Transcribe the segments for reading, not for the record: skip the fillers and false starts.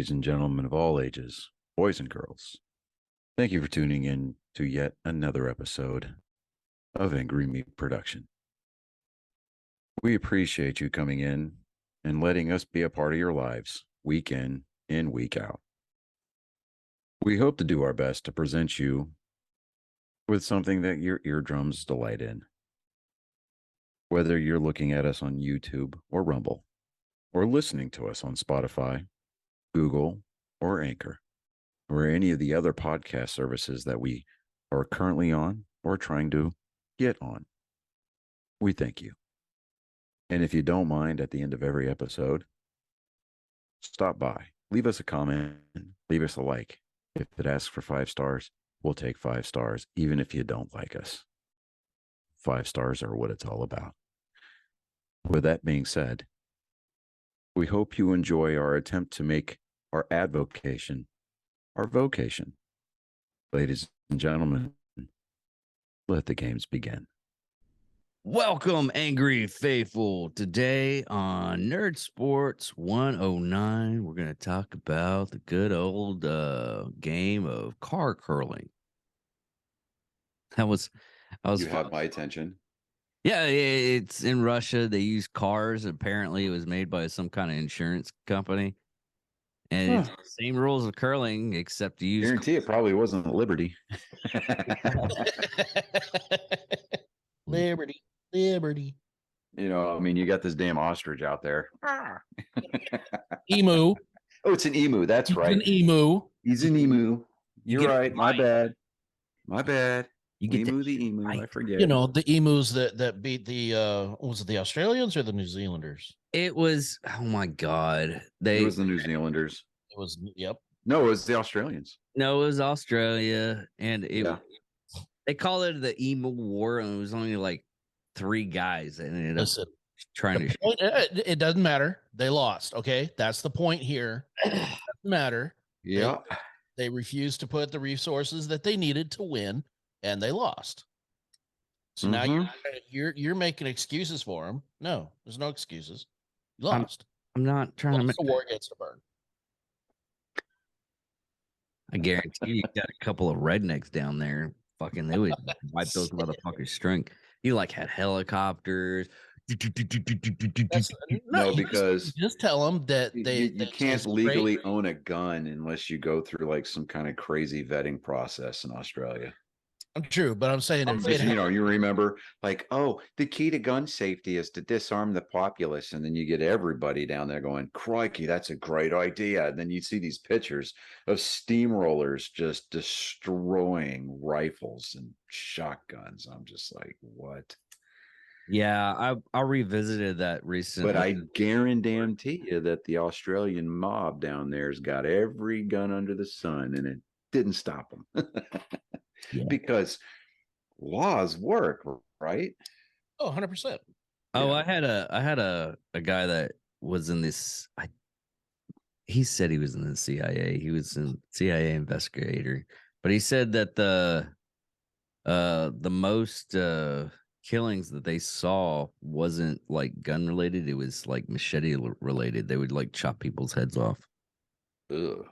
ladies and gentlemen of all ages, boys and girls. Thank you for tuning in to yet another episode of Angry Meat Production. We appreciate you coming in and letting us be a part of your lives week in and week out. We hope to do our best to present you with something that your eardrums delight in. Whether you're looking at us on YouTube or Rumble, or listening to us on Spotify, Google, or Anchor, or any of the other podcast services that we are currently on or trying to get on. We thank you. And if you don't mind, at the end of every episode, stop by, leave us a comment, leave us a like. If it asks for 5 stars, we'll take 5 stars, even if you don't like us. 5 stars are what it's all about. With that being said, we hope you enjoy our attempt to make our advocation our vocation. Ladies and gentlemen, let the games begin. Welcome, Angry Faithful. Today on Nerd Sports 109, we're going to talk about the good old game of car curling. You have my attention. Yeah, it's in Russia. They use cars. Apparently, it was made by some kind of insurance company. And it's the same rules of curling, except to use. Guarantee it probably wasn't Liberty. Liberty. You know, I mean, you got this damn ostrich out there. Emu. Oh, it's an emu. That's right. An emu. He's an emu. You're right. It My right. bad. You get emu, the emu. right. I forget. You know, the emus that beat the was it the Australians or the New Zealanders? It was, oh my God. It was the New Zealanders. It was, yep. No, it was the Australians. No, it was Australia. And they call it the emu war, and it was only like 3 guys that ended up trying to. It doesn't matter. They lost. Okay. That's the point here. It doesn't matter. Yeah. They refused to put the resources that they needed to win, and they lost. So now you're making excuses for them. No, there's no excuses. You lost. I'm not trying to make the war gets to burn. I guarantee you got a couple of rednecks down there. Fucking, they would wipe those motherfuckers string. You like had helicopters. No, because just tell them that you can't legally own a gun unless you go through like some kind of crazy vetting process in Australia. True, but I'm saying you remember like, oh, the key to gun safety is to disarm the populace, and then you get everybody down there going, crikey, that's a great idea. And then you see these pictures of steamrollers just destroying rifles and shotguns. I'm just like, what? Yeah, I revisited that recently. But I guarantee you that the Australian mob down there's got every gun under the sun, and it didn't stop them. Yeah. Because laws work, right? Oh, 100%. Oh, yeah. I had a guy that was in this. He said he was in the CIA. He was a CIA investigator, but he said that the most killings that they saw wasn't like gun related. It was like machete related. They would like chop people's heads off. Ugh.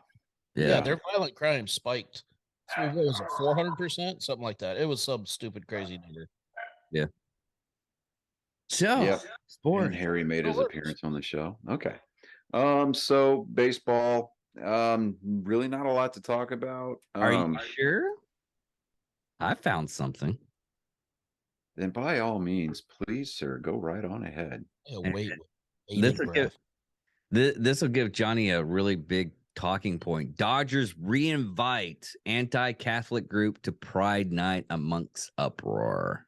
Yeah, their violent crime spiked. So what was it, 400%? Something like that. It was some stupid, crazy number. Yeah. So, sport. And Harry made his appearance on the show. Okay. So baseball, really not a lot to talk about. Are you sure? I found something. Then by all means, please, sir, go right on ahead. Yeah, wait. This will give Johnny a really big talking point. Dodgers reinvite anti-Catholic group to Pride Night amongst uproar.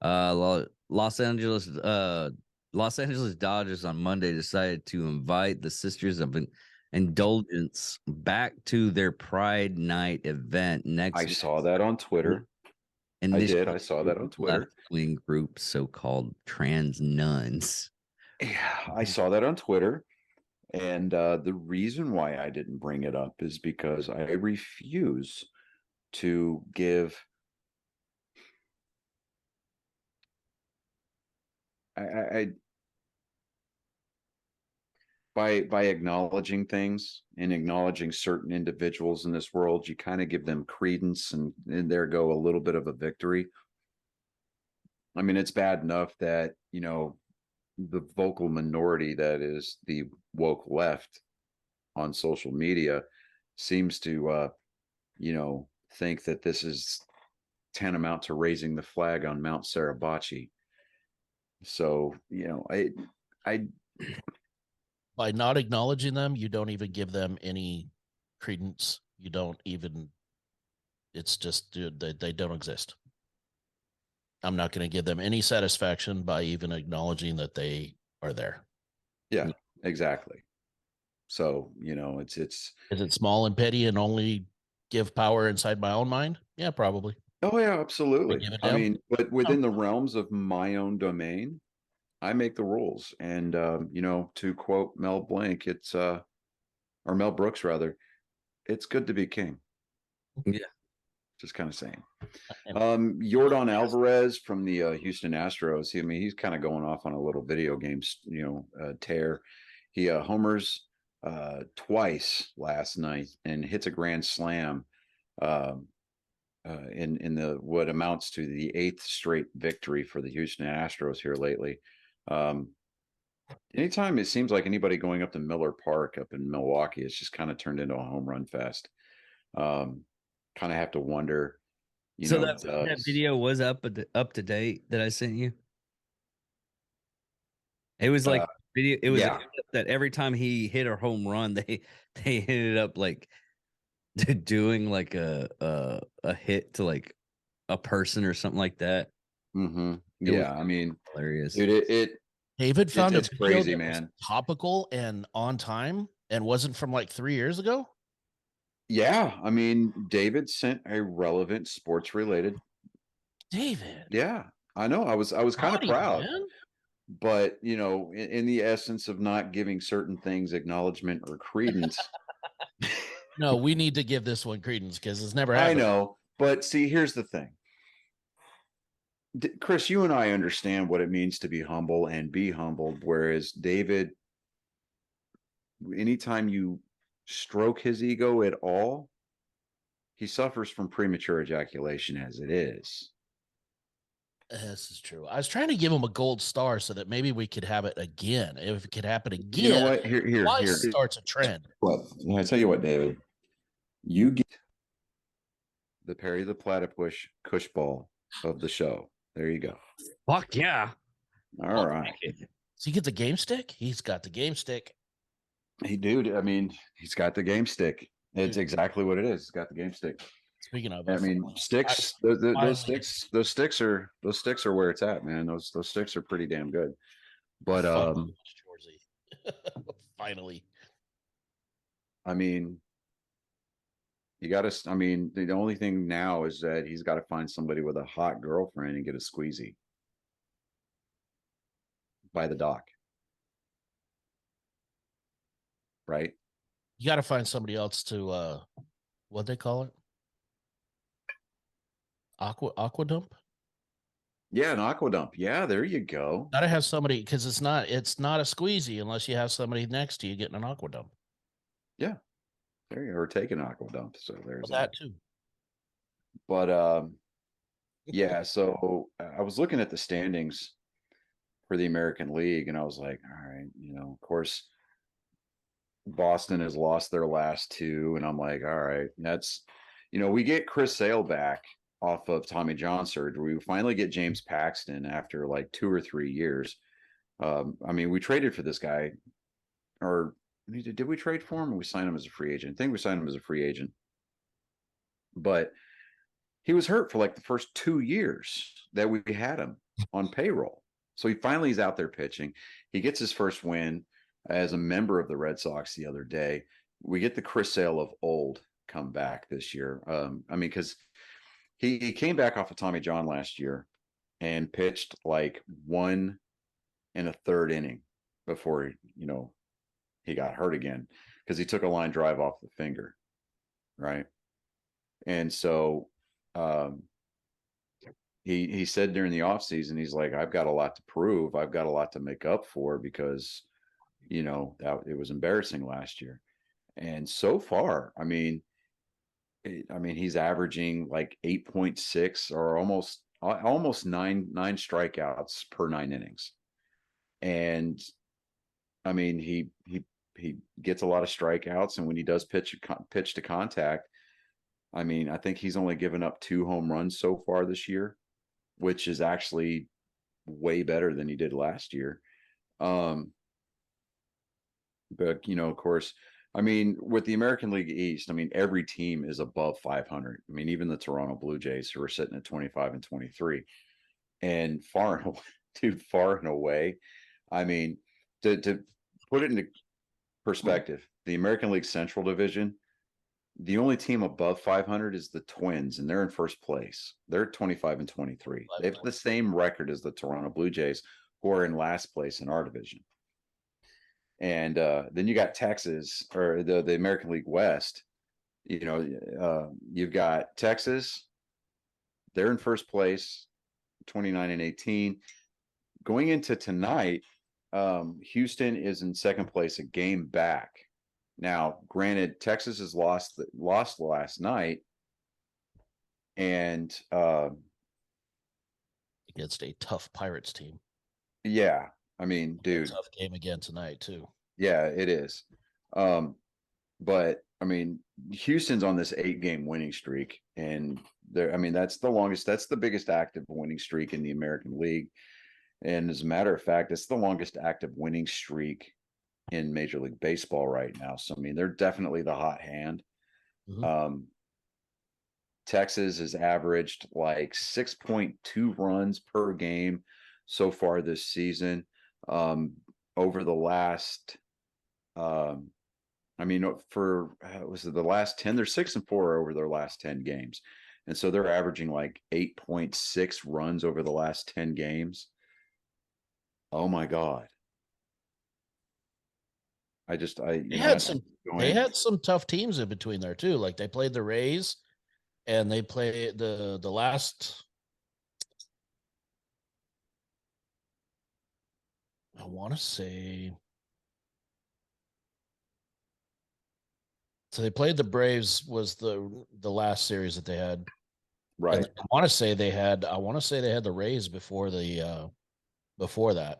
Los Angeles Dodgers on Monday decided to invite the Sisters of Indulgence back to their Pride Night event next week. I saw that on Twitter. And I saw that on Twitter. Left-wing group, so-called trans nuns. Yeah, I saw that on Twitter. And the reason why I didn't bring it up is because I refuse to give. by acknowledging things and acknowledging certain individuals in this world, you kind of give them credence, and there go a little bit of a victory. I mean, it's bad enough that, the vocal minority that is the woke left on social media seems to, think that this is tantamount to raising the flag on Mount Sarabachi. So, I By not acknowledging them, you don't even give them any credence. You don't even. It's just, dude, they don't exist. I'm not going to give them any satisfaction by even acknowledging that they are there. yeah, exactly. So, it's Is it small and petty and only give power inside my own mind? Yeah, probably. oh yeah, absolutely. give a I damn? mean, but within the realms of my own domain, I make the rules. And to quote Mel Blanc, it's or Mel Brooks rather, it's good to be king. Yeah. Just kind of saying. Yordan Alvarez from the Houston Astros. He's kind of going off on a little video games, tear. He homers twice last night and hits a grand slam in the what amounts to the 8th straight victory for the Houston Astros here lately. Anytime it seems like anybody going up to Miller Park up in Milwaukee, it's just kind of turned into a home run fest. Kind of have to wonder. So that video was up to date that I sent you. It was like video. It was a clip that every time he hit a home run, they ended up like doing like a hit to like a person or something like that. Mm-hmm. Yeah, I mean, hilarious. Dude, David found it's crazy, man. Topical and on time, and wasn't from like 3 years ago. Yeah, I mean, David sent a relevant sports related. David. Yeah, I know. I was kind of proud, man. But in the essence of not giving certain things acknowledgement or credence. No, we need to give this one credence because it's never happened. I know, but see, here's the thing. Chris, you and I understand what it means to be humble and be humbled, whereas David, anytime you stroke his ego at all, he suffers from premature ejaculation as it is. This is true. I was trying to give him a gold star so that maybe we could have it again. If it could happen again, you know what? Here starts a trend. What? I tell you what, David, you get the Perry the Platypus Cush ball of the show. There you go. Fuck yeah! All right. So he gets a game stick. He's got the game stick. Dude. I mean, he's got the game stick. It's exactly what it is. He's got the game stick. Speaking of, I mean, sticks. Those sticks are where it's at, man. Those sticks are pretty damn good. But finally, I mean, you got to. I mean, the only thing now is that he's got to find somebody with a hot girlfriend and get a squeezy by the dock, right? You got to find somebody else to what they call it. Aqua dump. Yeah, an aqua dump. Yeah, there you go. Gotta have somebody because it's not a squeezy unless you have somebody next to you getting an aqua dump. Yeah, there you are. Take an aqua dump. So there's that too. But yeah. So I was looking at the standings for the American League, and I was like, all right, of course, Boston has lost their last 2, and I'm like, all right, that's, we get Chris Sale back off of Tommy John surgery. We finally get James Paxton after like 2 or 3 years. I mean, we traded for this guy, or did we trade for him? Or we signed him as a free agent. I think we signed him as a free agent, but he was hurt for like the first 2 years that we had him on payroll. So he finally is out there pitching. He gets his first win as a member of the Red Sox the other day. We get the Chris Sale of old come back this year. I mean, because he came back off of Tommy John last year and pitched like 1 1/3 inning before, he got hurt again because he took a line drive off the finger. Right. And so he said during the offseason, he's like, I've got a lot to prove. I've got a lot to make up for because, that it was embarrassing last year. And so far, I mean, he's averaging like 8.6 or almost nine strikeouts per 9 innings. And I mean, he gets a lot of strikeouts, and when he does pitch to contact, I mean, I think he's only given up 2 home runs so far this year, which is actually way better than he did last year. But of course, I mean, with the American League East, I mean, every team is above 500. I mean, even the Toronto Blue Jays, who are sitting at 25 and 23, and far and away, dude, far and away. I mean, to put it into perspective, the American League Central Division, the only team above 500 is the Twins, and they're in first place. They're 25 and 23. They have the same record as the Toronto Blue Jays, who are in last place in our division. And then you got Texas, or the American League West. You've got Texas. They're in first place, 29 and 18. Going into tonight, Houston is in second place, a game back. Now, granted, Texas has lost last night, and against a tough Pirates team. Yeah, I mean, dude, tough game again tonight too. Yeah, it is. But I mean, Houston's on this 8-game winning streak, and that's the longest. That's the biggest active winning streak in the American League, and as a matter of fact, it's the longest active winning streak in Major League Baseball right now. So I mean, they're definitely the hot hand. Mm-hmm. Texas has averaged like 6.2 runs per game so far this season. Over the last, for was it the last 10? They're 6-4 over their last 10 games, and so they're averaging like 8.6 runs over the last 10 games. Oh my God! They had some tough teams in between there too. Like they played the Rays, and they played the last. I want to say. So they played the Braves was the last series that they had. Right. And I want to say they had the Rays before that.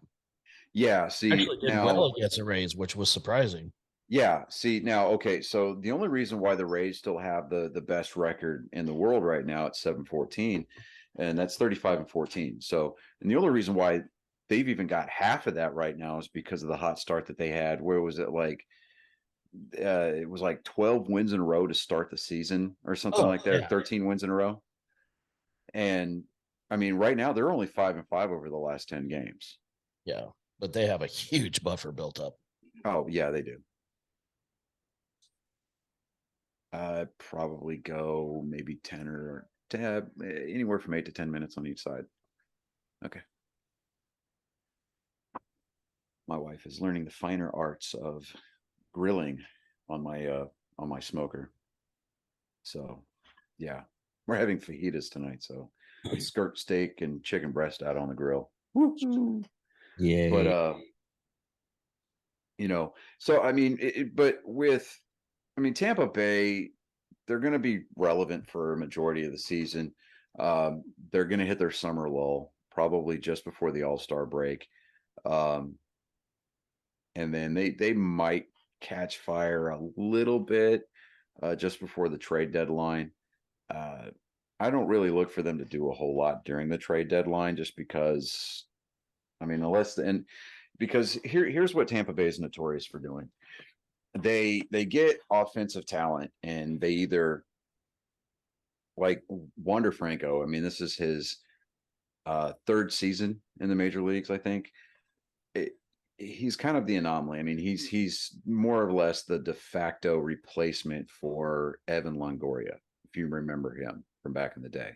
Yeah. See, actually did well against the Rays, which was surprising. Yeah. See, now, okay. So the only reason why the Rays still have the best record in the world right now at 7-14, and that's 35 and 14. So, and the only reason why they've even got half of that right now is because of the hot start that they had. Where was it like? It was like 12 wins in a row to start the season or something like that. Yeah. 13 wins in a row. And I mean, right now they're only 5-5 over the last 10 games. Yeah, but they have a huge buffer built up. Oh yeah, they do. Probably go maybe 10 or 10, anywhere from 8 to 10 minutes on each side. Okay. My wife is learning the finer arts of grilling on my smoker. So, yeah, we're having fajitas tonight. So, skirt steak and chicken breast out on the grill. Yeah. But so I mean, Tampa Bay, they're going to be relevant for a majority of the season. They're going to hit their summer lull probably just before the All-Star break. And then they might catch fire a little bit just before the trade deadline. I don't really look for them to do a whole lot during the trade deadline just because, because here's what Tampa Bay is notorious for doing. They get offensive talent, and they either, like Wander Franco. I mean, this is his third season in the major leagues, I think. He's kind of the anomaly. I mean, he's more or less the de facto replacement for Evan Longoria, if you remember him from back in the day.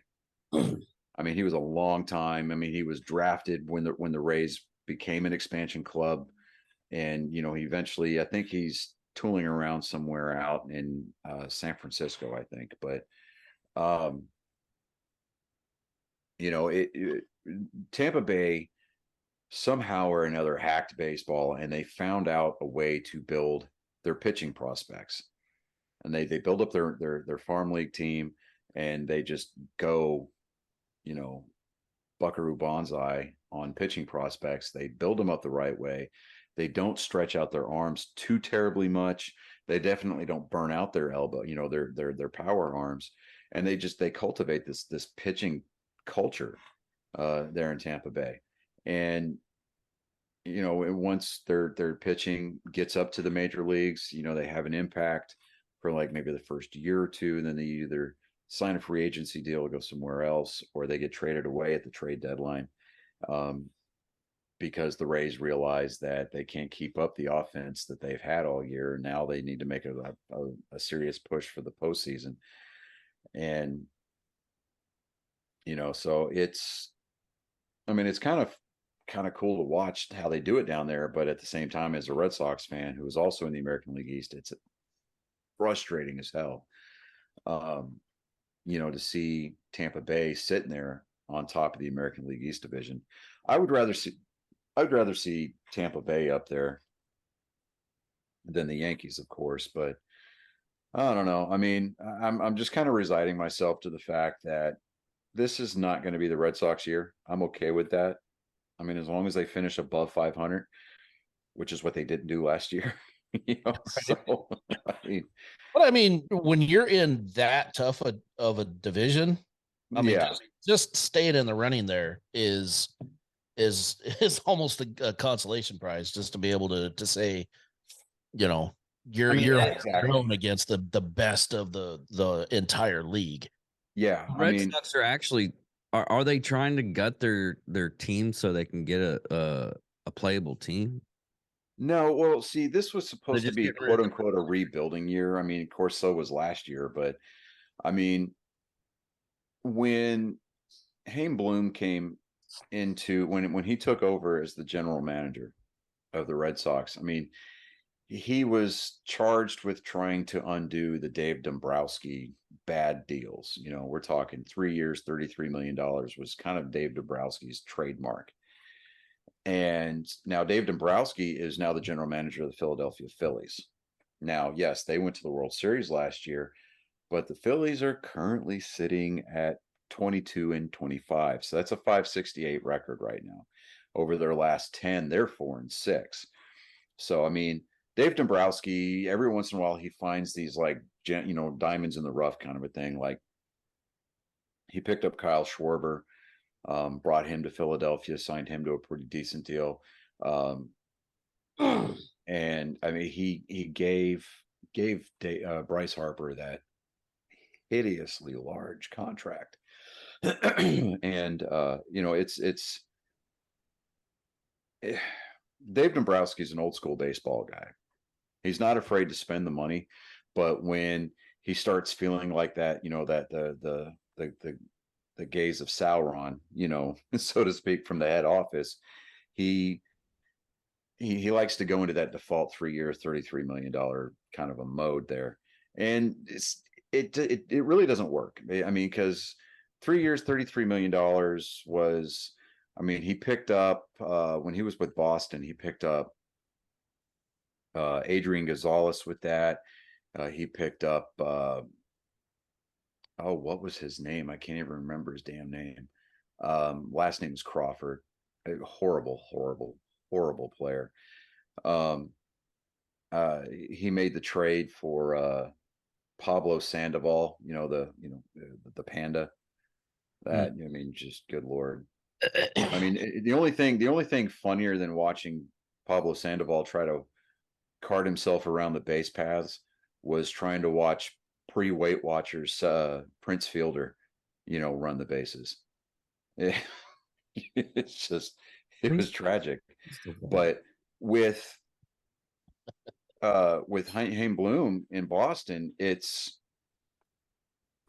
I mean, he was a long time. I mean, he was drafted when the Rays became an expansion club, and he eventually, I think he's tooling around somewhere out in San Francisco, I think. But Tampa Bay, somehow or another hacked baseball, and they found out a way to build their pitching prospects. And they build up their farm league team, and they just go, buckaroo banzai on pitching prospects. They build them up the right way. They don't stretch out their arms too terribly much. They definitely don't burn out their elbow, their power arms. And they cultivate this pitching culture there in Tampa Bay. And once their pitching gets up to the major leagues, they have an impact for like maybe the first year or two, and then they either sign a free agency deal, go somewhere else, or they get traded away at the trade deadline, because the Rays realize that they can't keep up the offense that they've had all year. Now they need to make a serious push for the postseason. And, so it's kind of cool to watch how they do it down there. But at the same time, as a Red Sox fan who is also in the American League East, it's frustrating as hell. To see Tampa Bay sitting there on top of the American League East division. I'd rather see Tampa Bay up there than the Yankees, of course, but I don't know. I mean, I'm just kind of resigning myself to the fact that this is not going to be the Red Sox year. I'm okay with that. I mean, as long as they finish above 500, which is what they didn't do last year. Right. So I mean, when you're in that tough of a division, I mean, yeah, just staying in the running there is almost a consolation prize, just to be able to say, you're exactly. going against the best of the entire league. Yeah, Red Sox are actually are they trying to gut their team so they can get a playable team? No, well, see, this was supposed to just be get rid quote of unquote a rebuilding year. I mean, of course, so was last year, but I mean, when Haim Bloom came into when he took over as the general manager of the Red Sox, I mean, he was charged with trying to undo the Dave Dombrowski bad deals. We're talking 3 years, $33 million was kind of Dave Dombrowski's trademark. And now Dave Dombrowski is now the general manager of the Philadelphia Phillies. Now, yes, they went to the World Series last year, but the Phillies are currently sitting at 22-25. So that's a 568 record right now. Over their last 10, they're 4-6. So, I mean, Dave Dombrowski, every once in a while, he finds these like, diamonds in the rough kind of a thing. Like he picked up Kyle Schwarber, brought him to Philadelphia, signed him to a pretty decent deal. And I mean, he gave Bryce Harper that hideously large contract. And it's Dave Dombrowski is an old school baseball guy. He's not afraid to spend the money, but when he starts feeling like that, that the gaze of Sauron, so to speak, from the head office, he likes to go into that default 3-year, $33 million kind of a mode there. And it really doesn't work. I mean, because 3 years, $33 million was, I mean, he picked up, when he was with Boston, he picked up Adrian Gonzalez with that. He picked up, what was his name? I can't even remember his damn name. Last name is Crawford. A horrible, horrible, horrible player. He made the trade for Pablo Sandoval, the panda. That I mean, just good Lord. I mean, the only thing funnier than watching Pablo Sandoval try to cart himself around the base paths was trying to watch pre-Weight Watchers Prince Fielder, run the bases. It's just, it was tragic. But with Haim Bloom in Boston, I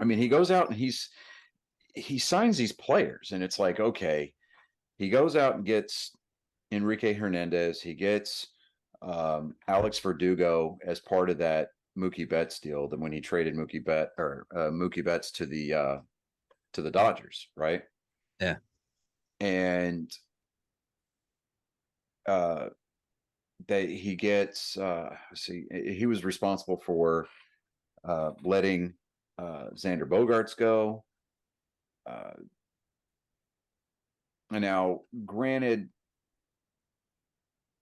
mean, he goes out and he signs these players, and it's like, okay, he goes out and gets Enrique Hernandez, he gets Alex Verdugo as part of that Mookie Betts deal. That when he traded Mookie Betts to the Dodgers, right? Yeah. And that he gets. Let's see, he was responsible for letting Xander Bogaerts go. And now, granted,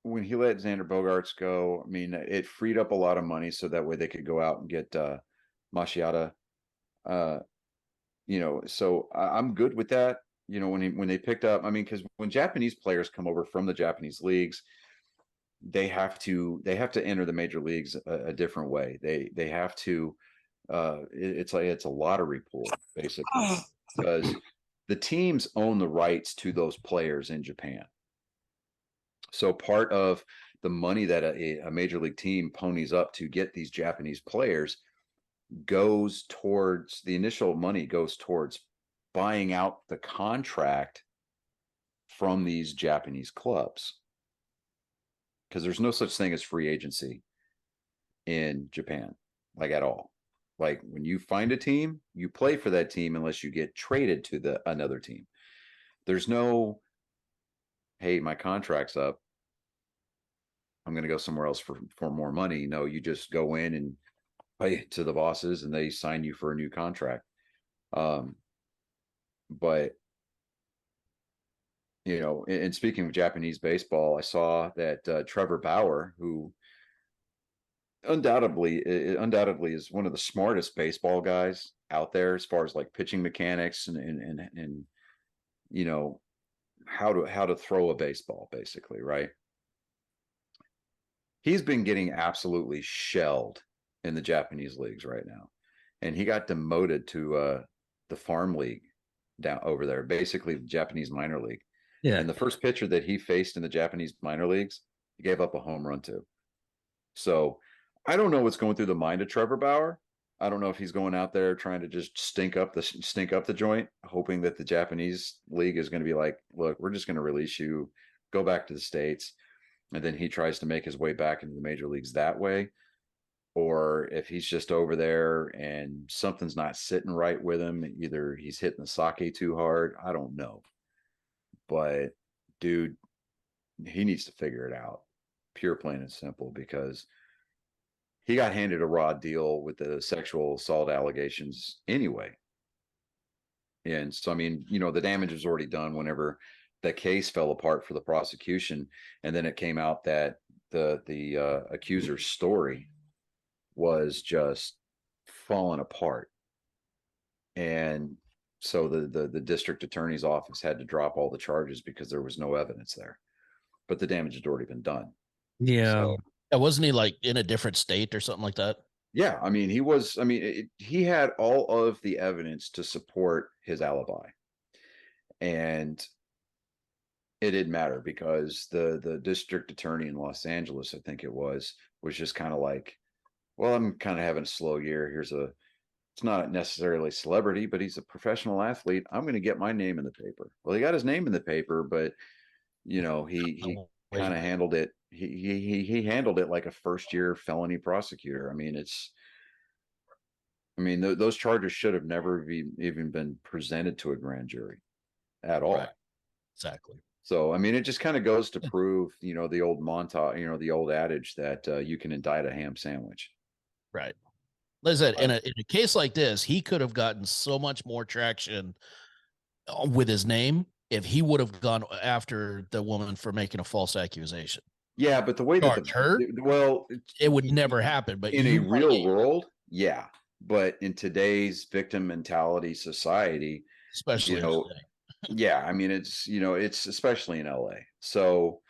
when he let Xander Bogaerts go, I mean, it freed up a lot of money, so that way they could go out and get Mashiata. So I'm good with that. When they picked up, I mean, because when Japanese players come over from the Japanese leagues, they have to enter the major leagues a different way. They have to. It's a lottery pool basically, because the teams own the rights to those players in Japan. So part of the money that a major league team ponies up to get these Japanese players goes towards the initial money goes towards buying out the contract from these Japanese clubs, because there's no such thing as free agency in Japan, like at all. Like when you find a team, you play for that team unless you get traded to another team. There's no, hey, my contract's up, I'm going to go somewhere else for more money. No, you just go in and pay to the bosses and they sign you for a new contract. But and speaking of Japanese baseball, I saw that Trevor Bauer, who undoubtedly is one of the smartest baseball guys out there as far as like pitching mechanics and how to throw a baseball, basically, right? He's been getting absolutely shelled in the Japanese leagues right now, and he got demoted to the farm league down over there, basically the Japanese minor league. Yeah. And the first pitcher that he faced in the Japanese minor leagues, he gave up a home run to. So I don't know what's going through the mind of Trevor Bauer. I don't know if he's going out there trying to just stink up the joint, hoping that the Japanese league is going to be like, look, we're just going to release you, go back to the States. And then he tries to make his way back into the major leagues that way. Or if he's just over there and something's not sitting right with him, either he's hitting the sake too hard. I don't know. But dude, he needs to figure it out, pure, plain and simple, because he got handed a raw deal with the sexual assault allegations anyway. And so, I mean, the damage was already done whenever the case fell apart for the prosecution. And then it came out that the accuser's story was just falling apart. And so the district attorney's office had to drop all the charges because there was no evidence there. But the damage had already been done. Yeah. So, wasn't he like in a different state or something like that? Yeah, I mean, he had all of the evidence to support his alibi. And it didn't matter because the district attorney in Los Angeles, I think it was just kind of like, well, I'm kind of having a slow year. It's not necessarily a celebrity, but he's a professional athlete. I'm going to get my name in the paper. Well, he got his name in the paper, but he kind of handled it. He handled it like a first-year felony prosecutor. I mean, those charges should have never even been presented to a grand jury at all. Right. Exactly. So, I mean, it just kind of goes to prove, the old montage, the old adage that you can indict a ham sandwich. Right. Like I said, in a case like this, he could have gotten so much more traction with his name if he would have gone after the woman for making a false accusation. Yeah, but the way that it would never happen. But in a real world, yeah. But in today's victim mentality society, especially yeah, I mean, it's especially in LA. So,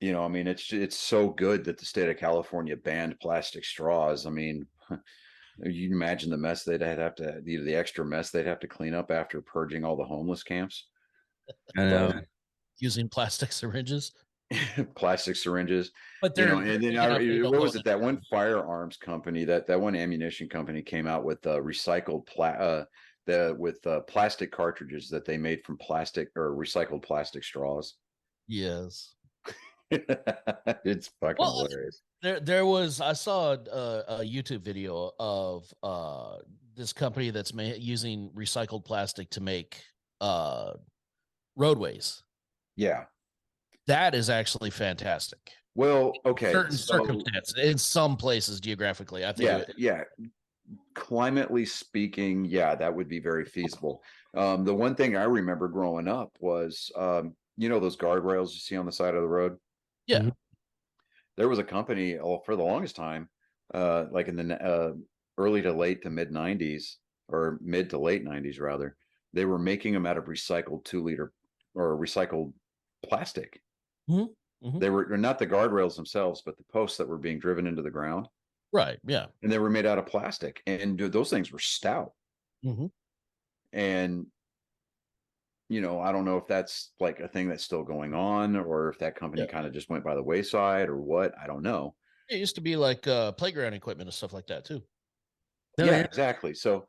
I mean, it's so good that the state of California banned plastic straws. I mean, you imagine the mess the extra mess they'd have to clean up after purging all the homeless camps. I know. Using plastic syringes. Plastic syringes. But they're, and then what was it? That one firearms company, that one ammunition company came out with recycled plastic cartridges that they made from plastic or recycled plastic straws. Yes. It's fucking hilarious. There was, I saw a YouTube video of this company that's using recycled plastic to make roadways. Yeah. That is actually fantastic. Well, okay. Certain So, circumstances in some places geographically, I think. yeah. Climately speaking, yeah, that would be very feasible. The one thing I remember growing up was, those guardrails you see on the side of the road. Yeah. Mhm. There was a company for the longest time, like in the early to late to mid 90s, or mid to late 90s rather. They were making them out of recycled 2 liter or recycled plastic. Mhm. Mhm. They were not the guardrails themselves, but the posts that were being driven into the ground, Right. Yeah. and they were made out of plastic. And dude, those things were stout. Mm-hmm. And I don't know if that's like a thing that's still going on, or if that company Yeah. kind of just went by the wayside, or what. I don't know. It used to be like playground equipment and stuff like that too. Oh, Yeah, yeah. exactly. So,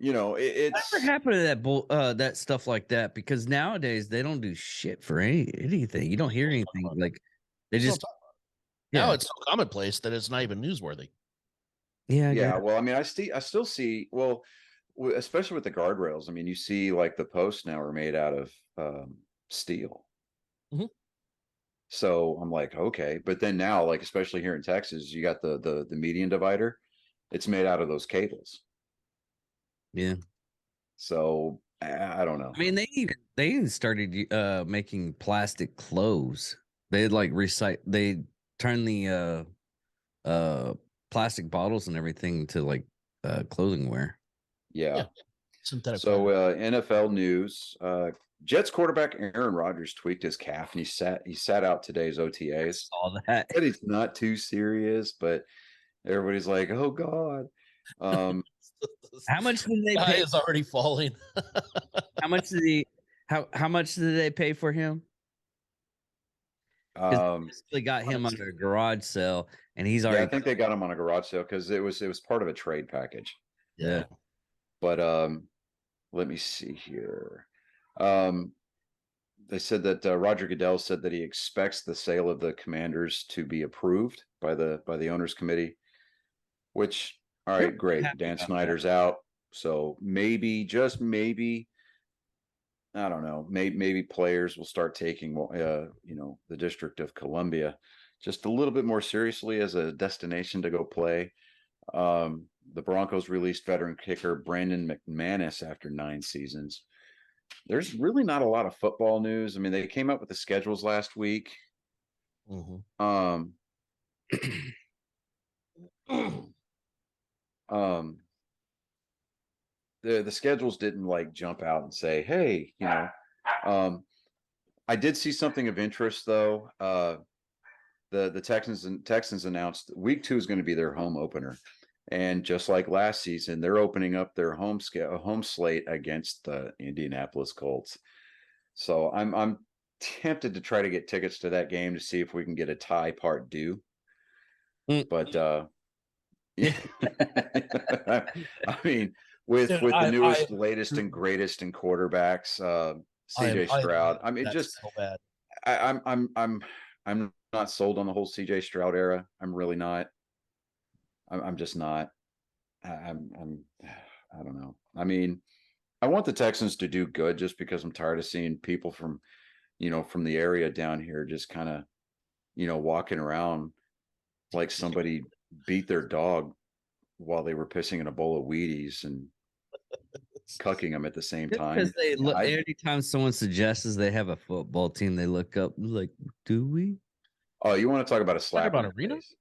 it's Whatever happened to that stuff like that? Because nowadays they don't do shit for anything. You don't hear anything like they That's what I'm just talking about. Now yeah it's so commonplace that it's not even newsworthy. yeah I yeah. guess. Well, I mean, I still see, well, especially with the guardrails. I mean, you see like the posts now are made out of steel. Mhm. So I'm like, okay, but then now, like especially here in Texas, you got the median divider. It's made out of those cables. Yeah. So I don't know. I mean they even started making plastic clothes. They like recycle. They turn the uh plastic bottles and everything to like clothing wear. Yeah. Yeah. Synthetic So fiber. NFL news: Jets quarterback Aaron Rodgers tweaked his calf, and he sat out today's OTAs. All that. But it's not too serious, but everybody's like, "Oh God." How much did they Guy pay? is already falling. How much did he? How much did they pay for him? Because um, they got him under a garage sale, and he's yeah, I already think they got him on a garage sale because it was part of a trade package. yeah. But let me see here. Um, they said that Roger Goodell said that he expects the sale of the Commanders to be approved by the owners committee. Which, all They're right, great. happy Dan about Snyder's out, so maybe, just maybe, I don't know. Maybe players will start taking, the District of Columbia just a little bit more seriously as a destination to go play. The Broncos released veteran kicker Brandon McManus after 9 seasons. There's really not a lot of football news. I mean, they came up with the schedules last week. Mhm. Um, um, the schedules didn't like jump out and say, "Hey, I did see something of interest though. The Texans announced week 2 is going to be their home opener, and just like last season, they're opening up their home slate against the Indianapolis Colts. So I'm tempted to try to get tickets to that game to see if we can get a tie part due. Mm. But yeah, I mean, with Dude, the I newest, latest, and greatest in quarterbacks, CJ I Stroud. I mean, that's just so bad. I'm not sold on the whole CJ Stroud era. I'm really not. I'm just not. I'm I don't know. I mean, I want the Texans to do good just because I'm tired of seeing people from the area down here just kind of, walking around like somebody beat their dog while they were pissing in a bowl of Wheaties and cucking them at the same Just time. because they look I anytime someone suggests they have a football team, they look up like, do we? Oh, you want to talk about a Talk slap in about the arena? face?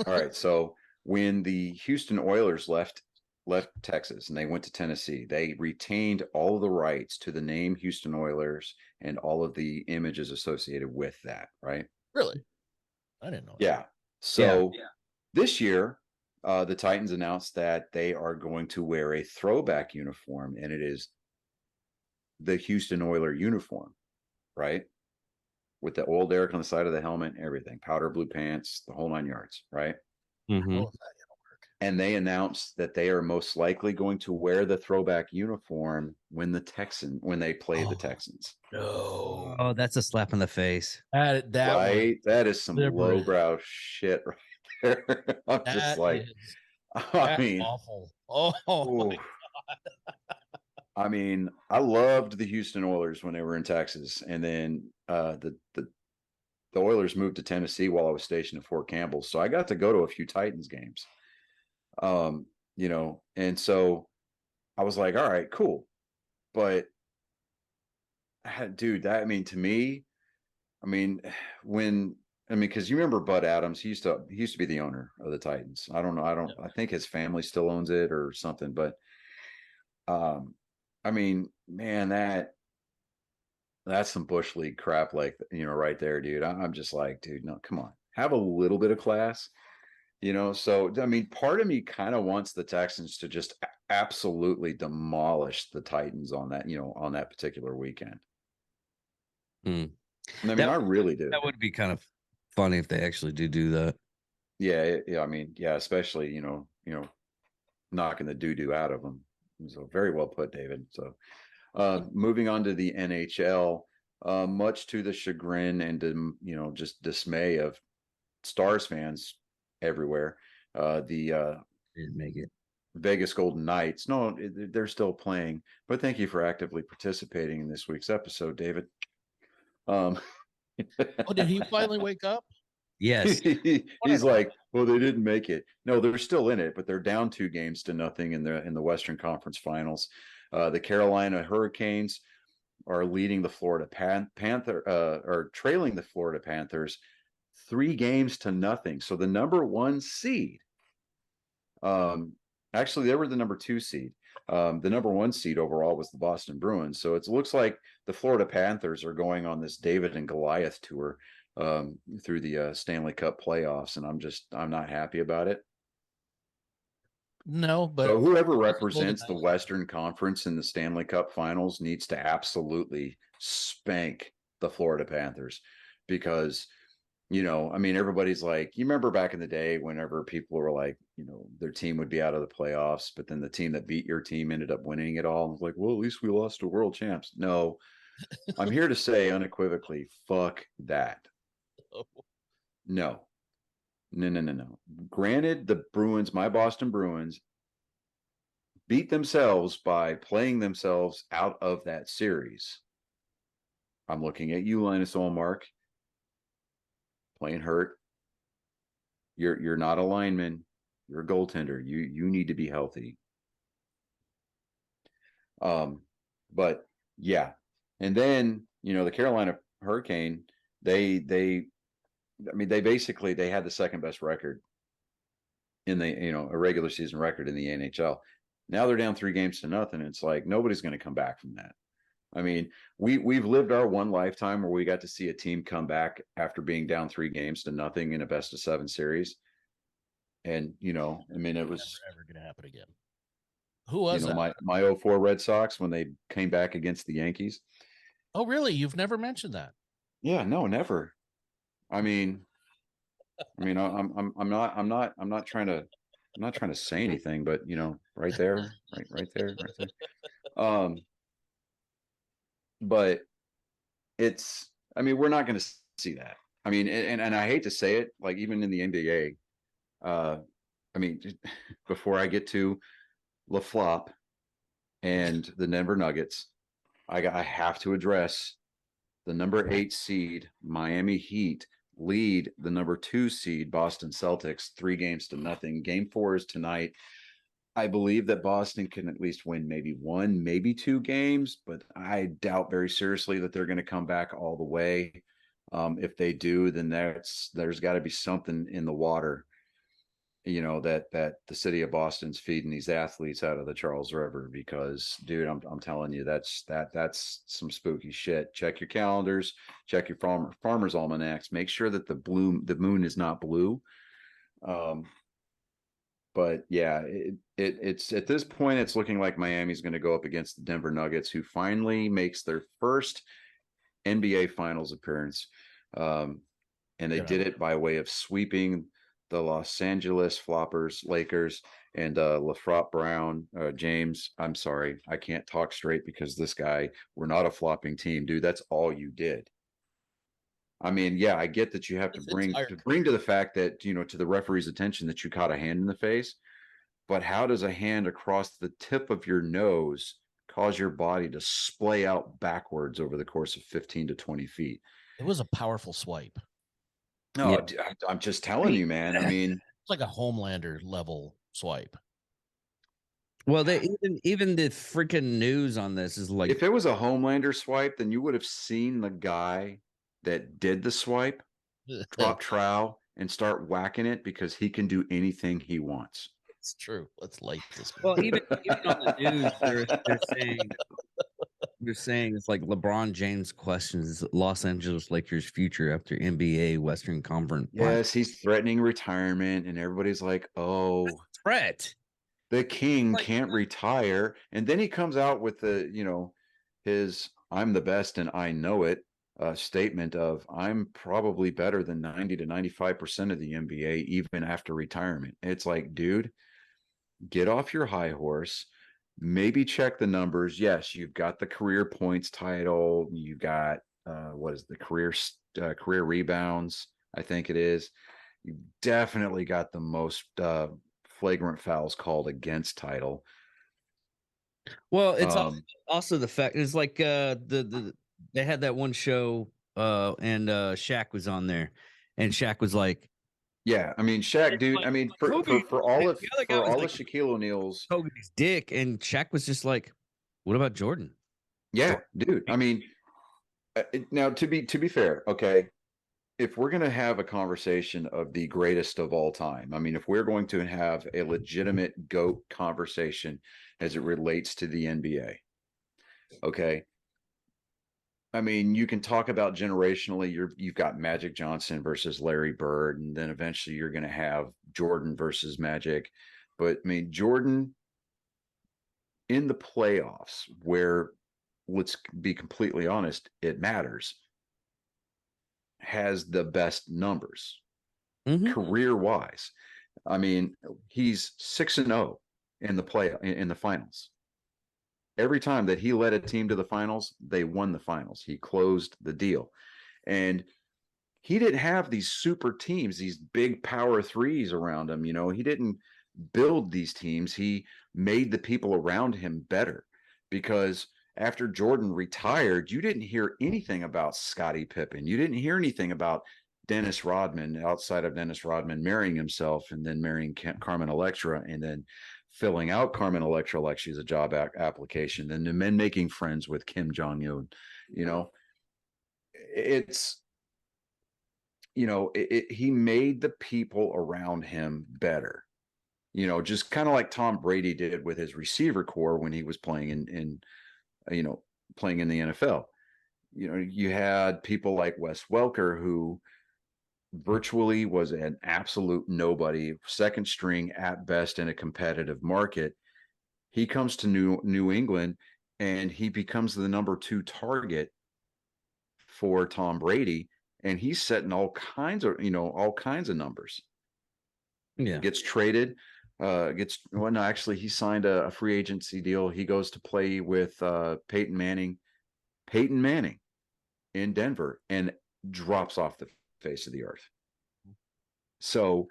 All right. So when the Houston Oilers left Texas and they went to Tennessee, they retained all of the rights to the name Houston Oilers and all of the images associated with that, right? Really? I didn't know that. Yeah. So this year, the Titans announced that they are going to wear a throwback uniform, and it is the Houston Oiler uniform, right? With the old Eric on the side of the helmet, everything, powder blue pants, the whole 9 yards, right? Mhm. How is that gonna work? And they announced that they are most likely going to wear the throwback uniform when they play the Oh, Texans. no. Oh, that's a slap in the face. That was Right? That is some deliberate. lowbrow shit right there. I'm just That like, is I that's mean, awful. Oh ooh. my I mean, I loved the Houston Oilers when they were in Texas, and then the the Oilers moved to Tennessee while I was stationed at Fort Campbell. So I got to go to a few Titans games. And so I was like, all right, cool. But dude, to me, because you remember Bud Adams, he used to be the owner of the Titans. I don't know. I think his family still owns it or something, but man, that's some Bush League crap, like, right there, dude. I'm just like, dude, no, come on, have a little bit of class, So, part of me kind of wants the Texans to just absolutely demolish the Titans on that particular weekend. Hmm. I really do. That would be kind of funny if they actually do that. Yeah, especially knocking the doo-doo out of them. So very well put, David. So moving on to the NHL, much to the chagrin and just dismay of Stars fans everywhere, Didn't make it. Vegas Golden Knights, no, they're still playing, but thank you for actively participating in this week's episode, David. Oh, did he finally wake up? Yes. He's like, well, they didn't make it. No, they're still in it, but they're down 2-0 in the Western Conference Finals. The Carolina Hurricanes are leading the Florida or trailing the Florida Panthers 3-0. So the number 1 seed, actually they were the number 2 seed. The number 1 seed overall was the Boston Bruins. So it looks like the Florida Panthers are going on this David and Goliath tour through the Stanley Cup playoffs, and I'm not happy about it. No, but so whoever represents the Western Conference in the Stanley Cup finals needs to absolutely spank the Florida Panthers, because everybody's like, you remember back in the day whenever people were like, their team would be out of the playoffs, but then the team that beat your team ended up winning it all. It's like, well, at least we lost to world champs. No, I'm here to say unequivocally, fuck that. No. Granted, the Bruins, my Boston Bruins, beat themselves by playing themselves out of that series. I'm looking at you, Linus Ullmark, playing hurt. You're not a lineman. You're a goaltender. You need to be healthy. But yeah, and then the Carolina Hurricane, they basically had the second best record in the a regular season record in the NHL. Now they're down 3-0. It's like nobody's going to come back from that. We've lived our one lifetime where we got to see a team come back after being down 3-0 in a best of 7 series. And it was never going to happen again. Who was that? My 04 Red Sox when they came back against the Yankees. Oh, really? You've never mentioned that? Yeah, no, never. I'm not trying to say anything, but right there. But it's, we're not going to see that. And I hate to say it, like even in the NBA, before I get to LaFlop and the Denver Nuggets, I have to address the number 8 seed Miami Heat lead the number 2 seed Boston Celtics 3-0. Game 4 is tonight. I believe that Boston can at least win maybe 1, maybe 2 games, but I doubt very seriously that they're going to come back all the way. If they do, then there's got to be something in the water, that the city of Boston's feeding these athletes out of the Charles River, because dude, I'm telling you, that's some spooky shit. Check your calendars, check your farmers almanacs, make sure that the moon is not blue. But yeah, it's at this point, it's looking like Miami's going to go up against the Denver Nuggets, who finally makes their first NBA Finals appearance. And they did it by way of sweeping the Los Angeles Lakers, and LaFrop Brown, James. I'm sorry, I can't talk straight because this guy, we're not a flopping team, dude. That's all you did. Yeah, I get that you have to bring to the fact that, to the referee's attention that you caught a hand in the face, but how does a hand across the tip of your nose cause your body to splay out backwards over the course of 15 to 20 feet? It was a powerful swipe. No, Yeah. I'm just telling you, man. I mean, It's like a Homelander level swipe. Well, they even the freaking news on this is like, if it was a Homelander swipe, then you would have seen the guy that did the swipe drop trowel and start whacking it because he can do anything he wants. It's true. Let's light this. well, even on the news, they're saying it's like LeBron James questions Los Angeles Lakers future after NBA Western Conference Yes, he's threatening retirement, and everybody's like, "Oh, threat. the king Like, can't retire." And then he comes out with his "I'm the best and I know it" statement of "I'm probably better than 90 to 95% of the NBA even after retirement." It's like, dude, get off your high horse. Maybe check the numbers. Yes, you've got the career points title. You got what is the career rebounds? I think it is. You definitely got the most flagrant fouls called against title. well, it's Um, also the fact it's like they had that one show and Shaq was on there, and Shaq was like, yeah, I mean, Shaq, it's dude. like I mean, Kobe. for all And of the other guy for was all like of Shaquille O'Neal's, Kobe's dick, and Shaq was just like, "What about Jordan?" yeah, dude. I mean, now to be fair, okay, if we're going to have a conversation of the greatest of all time, I mean, if we're going to have a legitimate GOAT conversation as it relates to the NBA, okay, I mean, you can talk about generationally. You've got Magic Johnson versus Larry Bird, and then eventually you're going to have Jordan versus Magic. But I mean, Jordan in the playoffs, where let's be completely honest, it matters, has the best numbers Mm-hmm. career wise. I mean, he's 6-0 in the finals. Every time that he led a team to the finals, they won the finals. He closed the deal. And he didn't have these super teams, these big power threes around him. He didn't build these teams. He made the people around him better because after Jordan retired, you didn't hear anything about Scottie Pippen. You didn't hear anything about Dennis Rodman outside of Dennis Rodman marrying himself and then marrying Carmen Electra and then filling out Carmen Electra like she's a job application. Then the men making friends with Kim Jong Un. You know, it's he made the people around him better. Just kind of like Tom Brady did with his receiver core when he was playing in playing in the NFL. You had people like Wes Welker, who virtually was an absolute nobody, second string at best in a competitive market. He comes to New England and he becomes the number 2 target for Tom Brady, and he's setting all kinds of numbers. Yeah. Gets traded, no, actually he signed a free agency deal. He goes to play with Peyton Manning in Denver and drops off the face of the earth. So,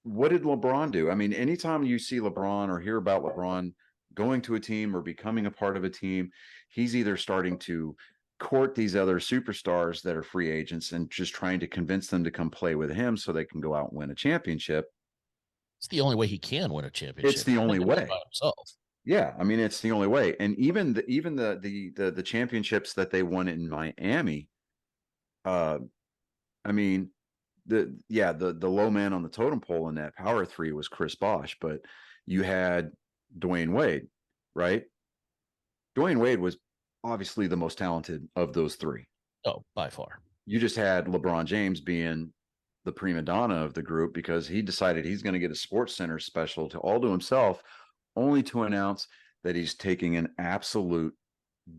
what did LeBron do? I mean, anytime you see LeBron or hear about LeBron going to a team or becoming a part of a team, he's either starting to court these other superstars that are free agents and just trying to convince them to come play with him so they can go out and win a championship. It's the only way he can win a championship. It's the only way. By himself. Yeah, I mean, it's the only way. And even the championships that they won in Miami, I mean, the low man on the totem pole in that power three was Chris Bosh, but you had Dwayne Wade, right? Dwayne Wade was obviously the most talented of those three. Oh, by far. You just had LeBron James being the prima donna of the group because he decided he's going to get a Sports Center special all to himself, only to announce that he's taking an absolute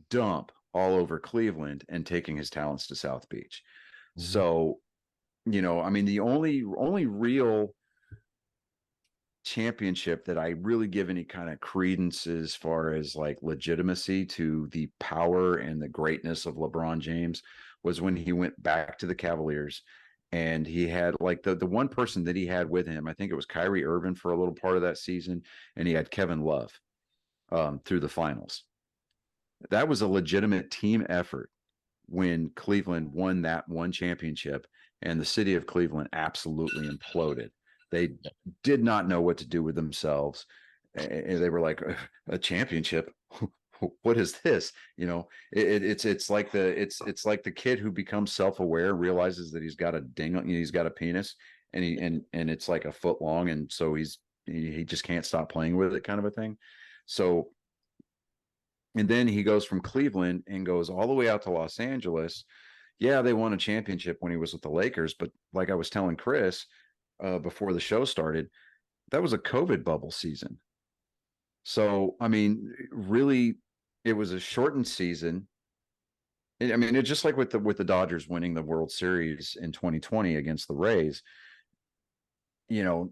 dump all over Cleveland and taking his talents to South Beach. Mm-hmm. So, I mean, the only real championship that I really give any kind of credence as far as like legitimacy to the power and the greatness of LeBron James was when he went back to the Cavaliers and he had like the one person that he had with him. I think it was Kyrie Irving for a little part of that season, and he had Kevin Love through the finals. That was a legitimate team effort. when Cleveland won that one championship, and the city of Cleveland absolutely imploded. They did not know what to do with themselves. And they were like, a championship? What is this? It's like the kid who becomes self-aware, realizes that he's got a he's got a penis, and it's like a foot long, and so he just can't stop playing with it, kind of a thing. So, and then he goes from Cleveland and goes all the way out to Los Angeles. Yeah, they won a championship when he was with the Lakers, but like I was telling Chris before the show started, that was a COVID bubble season. So, I mean, really, it was a shortened season. I mean, it's just like with the Dodgers winning the World Series in 2020 against the Rays. Do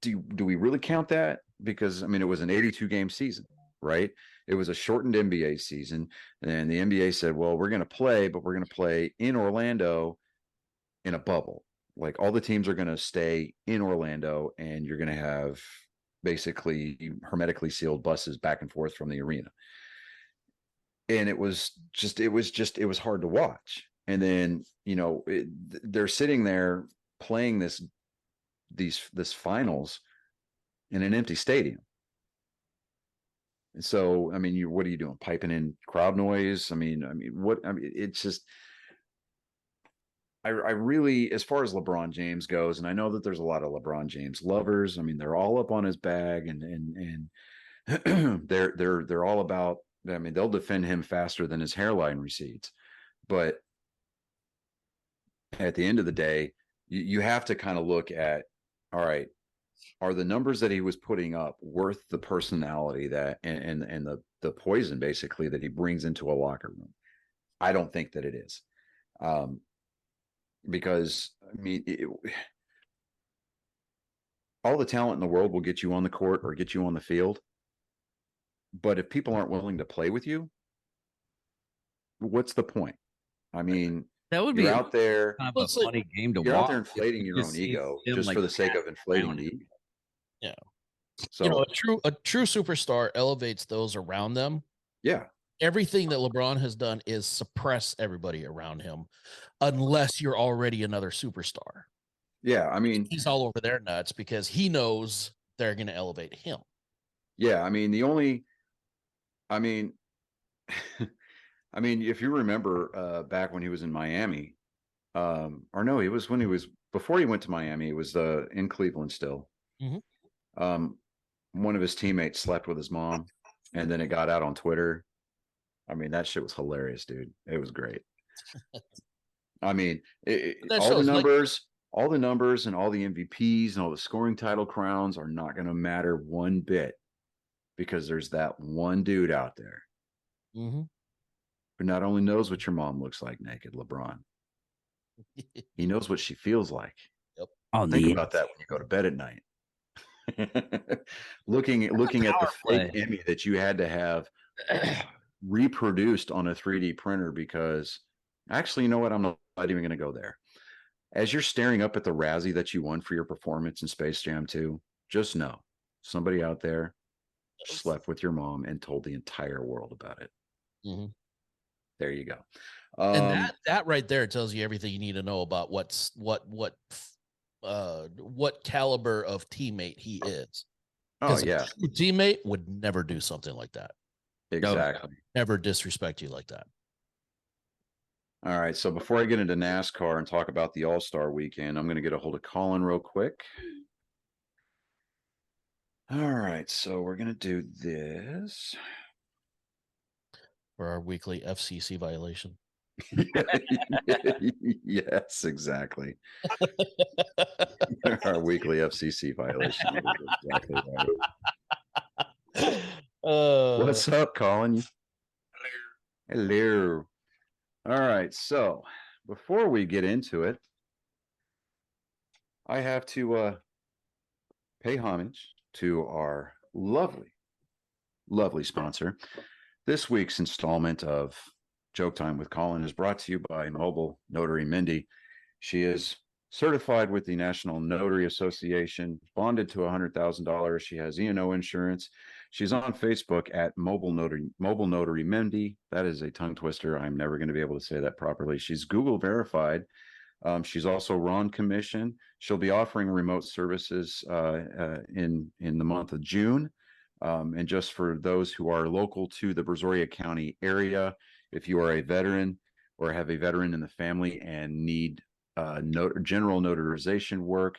we really count that? Because I mean, it was an 82 game season, right? It was a shortened NBA season, and the NBA said, "Well, we're going to play, but we're going to play in Orlando in a bubble. Like all the teams are going to stay in Orlando, and you're going to have basically hermetically sealed buses back and forth from the arena." And it was hard to watch. And then, they're sitting there playing this finals in an empty stadium. And so, I mean, what are you doing? Piping in crowd noise? It's just, I really, as far as LeBron James goes, and I know that there's a lot of LeBron James lovers. I mean, they're all up on his bag, and they're all about. I mean, they'll defend him faster than his hairline recedes. But at the end of the day, you have to kind of look at, all right, are the numbers that he was putting up worth the personality that and the poison basically that he brings into a locker room? I don't think that it is. Because I mean, all the talent in the world will get you on the court or get you on the field. But if people aren't willing to play with you, what's the point? I mean, that would be out there, kind of a funny game to watch. You're out there inflating your own ego just for the sake of inflating the ego. Yeah. So a true superstar elevates those around them. Yeah. Everything that LeBron has done is suppress everybody around him, unless you're already another superstar. Yeah, I mean, he's all over their nuts because he knows they're going to elevate him. Yeah, I mean, I mean, if you remember back when he was in Miami, or no, it was when he was before he went to Miami. It was in Cleveland still. Mm-hmm. One of his teammates slept with his mom, and then it got out on Twitter. I mean, that shit was hilarious, dude. It was great. I mean, all the numbers and all the MVPs and all the scoring title crowns are not going to matter one bit, because there's that one dude out there who not only knows what your mom looks like naked, LeBron. He knows what she feels like. Yep. Think about that when you go to bed at night. looking at the fake Emmy that you had to have reproduced on a 3D printer, because actually, you know what? I'm not even going to go there. As you're staring up at the Razzie that you won for your performance in Space Jam 2, just know somebody out there slept with your mom and told the entire world about it. Mm-hmm. There you go. And that right there tells you everything you need to know about what caliber of teammate he is. Oh yeah, a true teammate would never do something like that. Exactly. Never disrespect you like that. All right. So before I get into NASCAR and talk about the All-Star Weekend, I'm going to get a hold of Colin real quick. All right. So we're going to do this for our weekly FCC violation. Yes, exactly. Our weekly FCC violation. Exactly right. What's up, Colin? Hello. All right. So before we get into it, I have to pay homage to our lovely sponsor. This week's installment of Joke Time with Colin is brought to you by Mobile Notary Mindy. She is certified with the National Notary Association, bonded to $100,000. She has E&O insurance. She's on Facebook at Mobile Notary Mindy. That is a tongue twister. I'm never going to be able to say that properly. She's Google verified. She's also Ron Commission. She'll be offering remote services in the month of June. And just for those who are local to the Brazoria County area, if you are a veteran or have a veteran in the family and need general notarization work,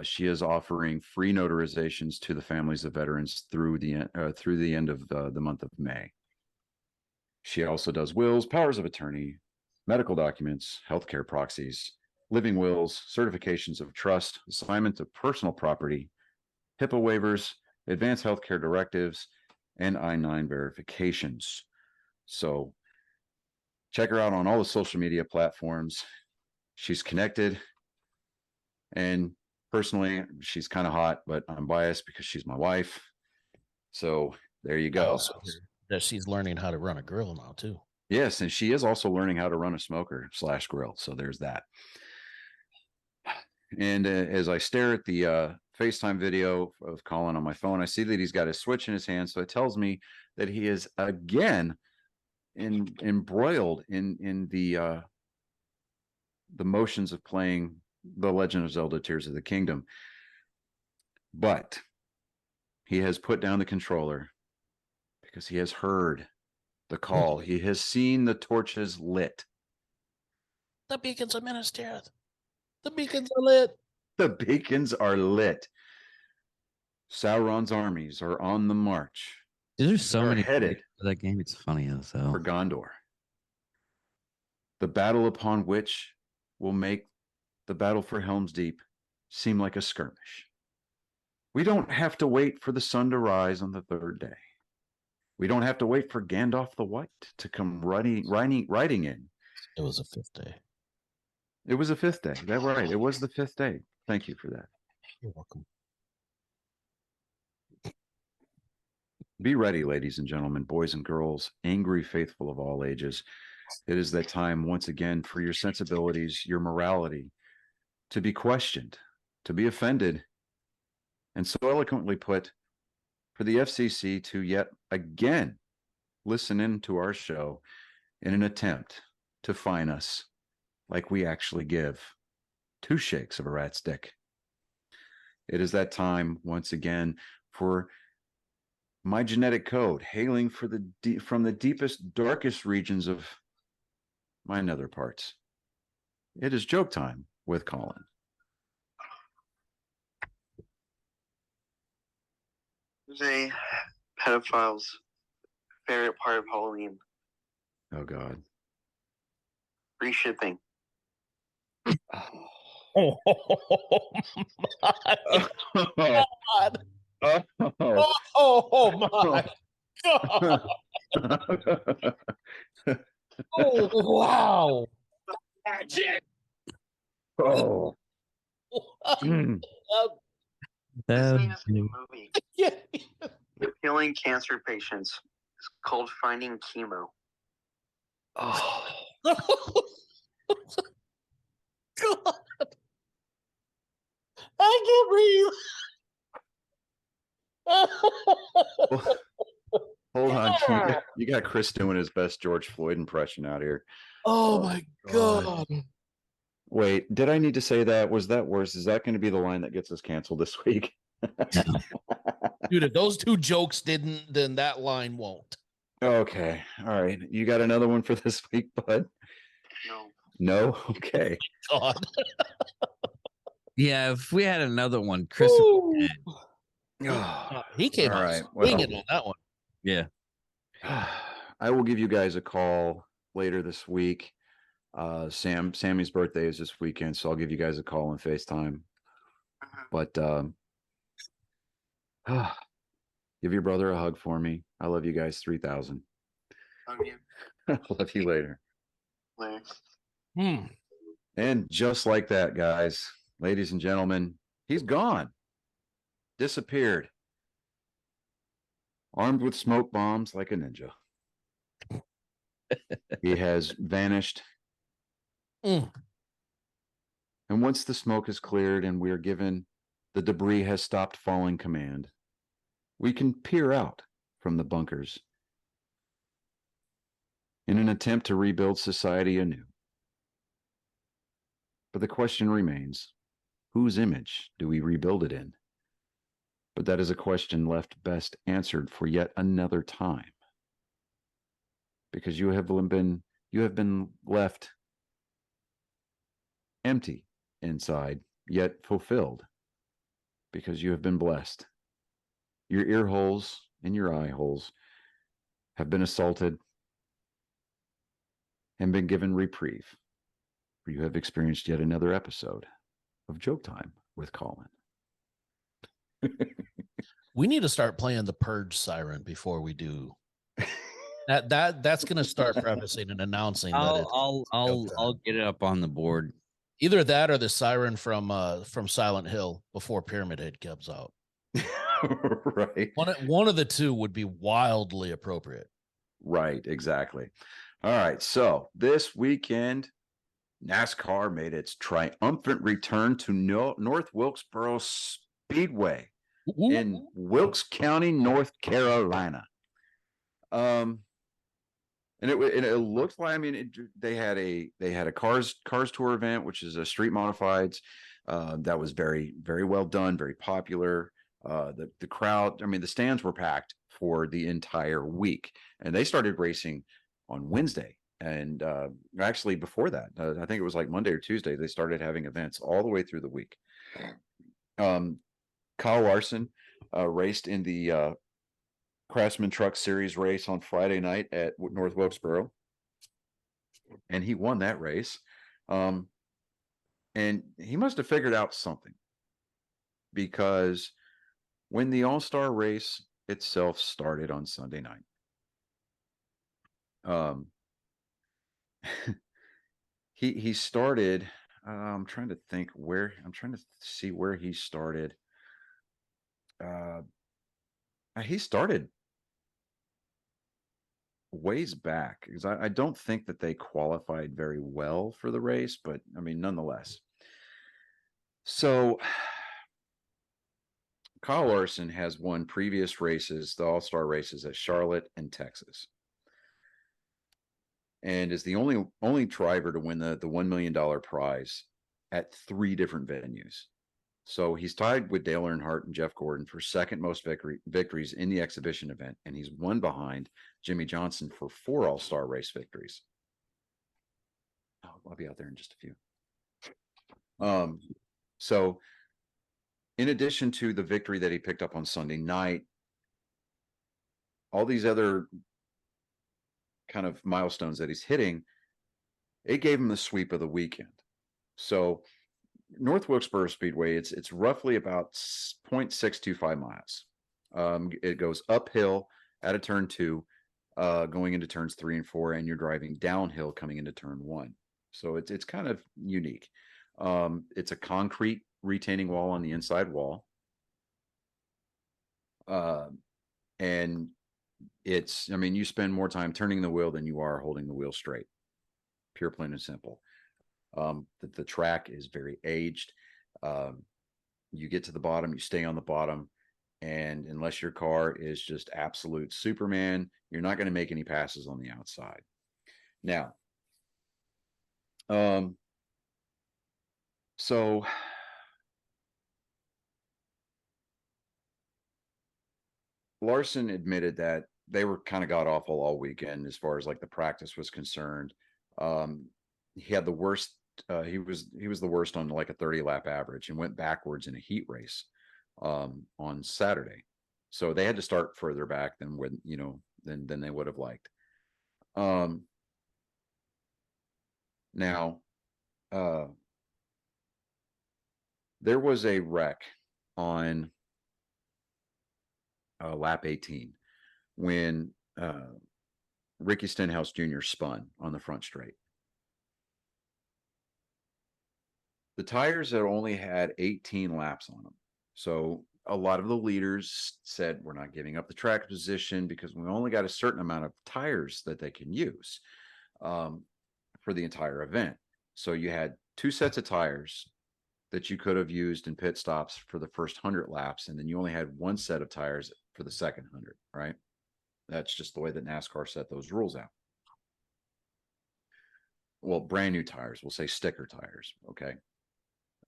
she is offering free notarizations to the families of veterans through the end of the month of May. She also does wills, powers of attorney, medical documents, healthcare proxies, living wills, certifications of trust, assignment of personal property, HIPAA waivers, advanced healthcare directives, and I-9 verifications. So check her out on all the social media platforms. She's connected, and personally, she's kind of hot, but I'm biased because she's my wife. So there you I go. also hear that she's learning how to run a grill now too. Yes, and she is also learning how to run a smoker / grill. So there's that. And as I stare at the FaceTime video of Colin on my phone, I see that he's got his switch in his hand. So it tells me that he is again embroiled in the motions of playing The Legend of Zelda: Tears of the Kingdom. But he has put down the controller because he has heard the call. He has seen the torches lit. The beacons of Minas Tirith. The beacons are lit. The beacons are lit. Sauron's armies are on the march. There's so They're many headed for that game. It's funny as hell. for Gondor. The battle upon which will make the battle for Helm's Deep seem like a skirmish. We don't have to wait for the sun to rise on the third day. We don't have to wait for Gandalf the White to come riding in. It was a fifth day. It was a fifth day. That's right. It was the fifth day. Thank you for that. You're welcome. Be ready, ladies and gentlemen, boys and girls, angry faithful of all ages. It is that time once again for your sensibilities, your morality to be questioned, to be offended, and so eloquently put, for the FCC to yet again listen in to our show in an attempt to fine us like we actually give 2 shakes of a rat's dick. It is that time once again for my genetic code, hailing from the deepest, darkest regions of my nether parts. It is joke time with Colin. There's a pedophile's favorite part of Halloween. Oh, God. Free shipping. Oh my God. Oh my God. Oh wow. Oh. Mm. This thing is a movie. Yeah. Killing cancer patients. It's called Finding Chemo. Oh. God. I can't breathe. Hold on. You got Chris doing his best George Floyd impression out here. Oh my God. Wait, did I need to say that? Was that worse? Is that going to be the line that gets us canceled this week? Dude, if those 2 jokes didn't, then that line won't. Okay. All right. You got another one for this week, bud? No. No? Okay. God. Yeah, if we had another one, Chris. Ooh. Oh, He came all out right. swinging on that one. Yeah. I will give you guys a call later this week. Sammy's birthday is this weekend, so I'll give you guys a call on FaceTime. But give your brother a hug for me. I love you guys 3,000. Love you. Love you later. Later. And just like that, guys, ladies and gentlemen, he's gone. Disappeared. Armed with smoke bombs like a ninja. He has vanished. Mm. And once the smoke is cleared and we are given the debris has stopped falling command, we can peer out from the bunkers in an attempt to rebuild society anew. But the question remains, whose image do we rebuild it in? But that is a question left best answered for yet another time. Because you have been left empty inside, yet fulfilled, because you have been blessed. Your ear holes and your eye holes have been assaulted and been given reprieve. For you have experienced yet another episode of Joke Time with Colin. We need to start playing the Purge siren before we do. That's going to start prefacing and announcing that it's joke time. I'll get it up on the board. Either that or the siren from Silent Hill before Pyramid Head comes out. Right. One of the two would be wildly appropriate. Right, exactly. All right. So this weekend, NASCAR made its triumphant return to North Wilkesboro Speedway in Wilkes County, North Carolina. And it looked like, I mean, they had a cars tour event, which is a street modifieds. That was very, very well done, very popular. The crowd, I mean, the stands were packed for the entire week, and they started racing on Wednesday. And actually before that, I think it was like Monday or Tuesday, they started having events all the way through the week. Kyle Larson raced in the Craftsman Truck Series race on Friday night at North Wilkesboro, and he won that race. And he must have figured out something, because when the All-Star race itself started on Sunday night, he started. I'm trying to think where. I'm trying to see where he started. He started ways back, because I don't think that they qualified very well for the race, but I mean, nonetheless. So Kyle Larson has won previous races, the All-Star races at Charlotte and Texas, and is the only driver to win the $1 million prize at 3 different venues. So he's tied with Dale Earnhardt and Jeff Gordon for second most victories in the exhibition event, and he's one behind Jimmy Johnson for 4 All-Star race victories. I'll be out there in just a few. So in addition to the victory that he picked up on Sunday night, all these other kind of milestones that he's hitting, it gave him the sweep of the weekend. So North Wilkesboro Speedway, it's roughly about 0.625 miles. It goes uphill at a turn 2, going into turns 3 and 4, and you're driving downhill coming into turn 1. So it's kind of unique. It's a concrete retaining wall on the inside wall. And it's, I mean, you spend more time turning the wheel than you are holding the wheel straight. Pure, plain and simple. The track is very aged. You get to the bottom, you stay on the bottom, and unless your car is just absolute Superman, you're not going to make any passes on the outside. Now, so Larson admitted that they were kind of god awful all weekend as far as like the practice was concerned. He had the worst. He was the worst on like a 30 lap average, and went backwards in a heat race on Saturday. So they had to start further back than than they would have liked. Now, there was a wreck on lap 18 when Ricky Stenhouse Jr. spun on the front straight. The tires had only had 18 laps on them. So a lot of the leaders said, we're not giving up the track position because we only got a certain amount of tires that they can use for the entire event. So you had 2 sets of tires that you could have used in pit stops for the first 100 laps, and then you only had 1 set of tires for the second 100, right? That's just the way that NASCAR set those rules out. Well, brand new tires, we'll say sticker tires, okay?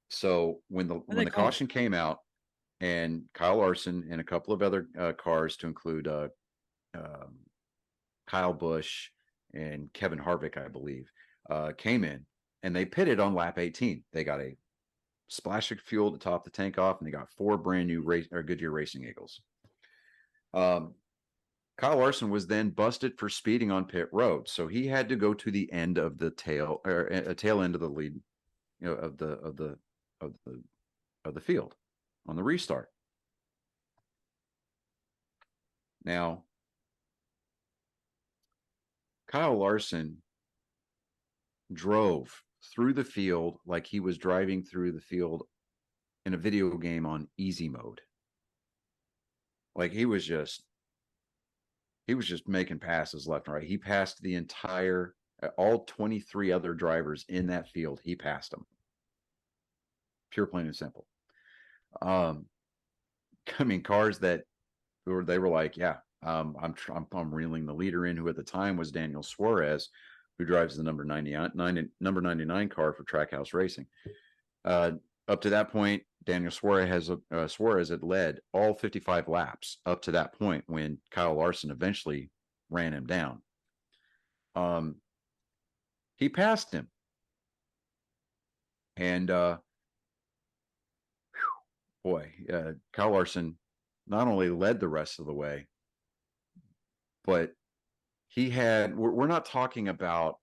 So when the caution came out, and Kyle Larson and a couple of other cars, to include Kyle Busch and Kevin Harvick, I believe, came in, and they pitted on lap 18. They got a splash of fuel to top the tank off, and they got 4 brand new Goodyear Racing Eagles. Kyle Larson was then busted for speeding on pit road, so he had to go to the end of the tail end of the lead, of the field on the restart. Now, Kyle Larson drove through the field like he was driving through the field in a video game on easy mode. Like he was just making passes left and right. He passed the entire, all 23 other drivers in that field. He passed them. Pure, plain and simple. I mean, cars that they were like, yeah, I'm reeling the leader in, who at the time was Daniel Suarez, who drives the number 99 car for Trackhouse Racing. Up to that point, Daniel Suarez had led all 55 laps up to that point when Kyle Larson eventually ran him down. He passed him. And Kyle Larson not only led the rest of the way, but we're not talking about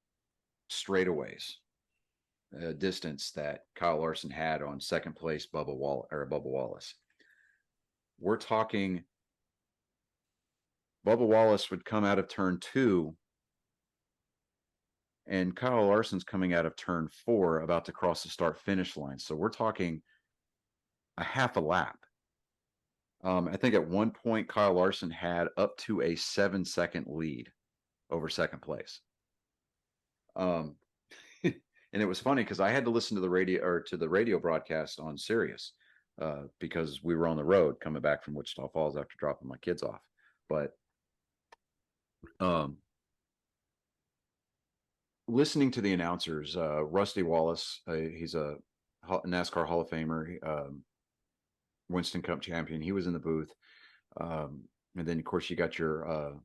straightaways. Distance that Kyle Larson had on second place Bubba Wallace. We're talking Bubba Wallace would come out of turn 2, and Kyle Larson's coming out of turn 4, about to cross the start-finish line. So we're talking a half a lap. I think at one point Kyle Larson had up to a 7-second lead over second place. And it was funny because I had to listen to the radio broadcast on Sirius because we were on the road coming back from Wichita Falls after dropping my kids off. But listening to the announcers, Rusty Wallace, he's a NASCAR Hall of Famer, Winston Cup champion. He was in the booth. And then, of course, you got your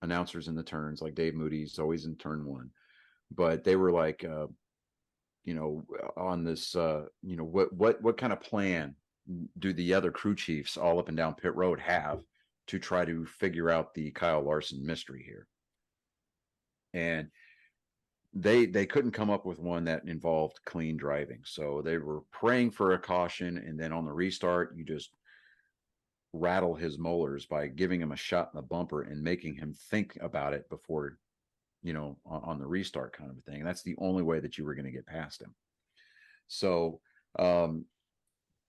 announcers in the turns, like Dave Moody's always in turn 1. But they were like, on this, what kind of plan do the other crew chiefs all up and down pit road have to try to figure out the Kyle Larson mystery here? And they couldn't come up with one that involved clean driving. So they were praying for a caution. And then on the restart, you just rattle his molars by giving him a shot in the bumper and making him think about it before, on the restart kind of a thing. And that's the only way that you were going to get past him. So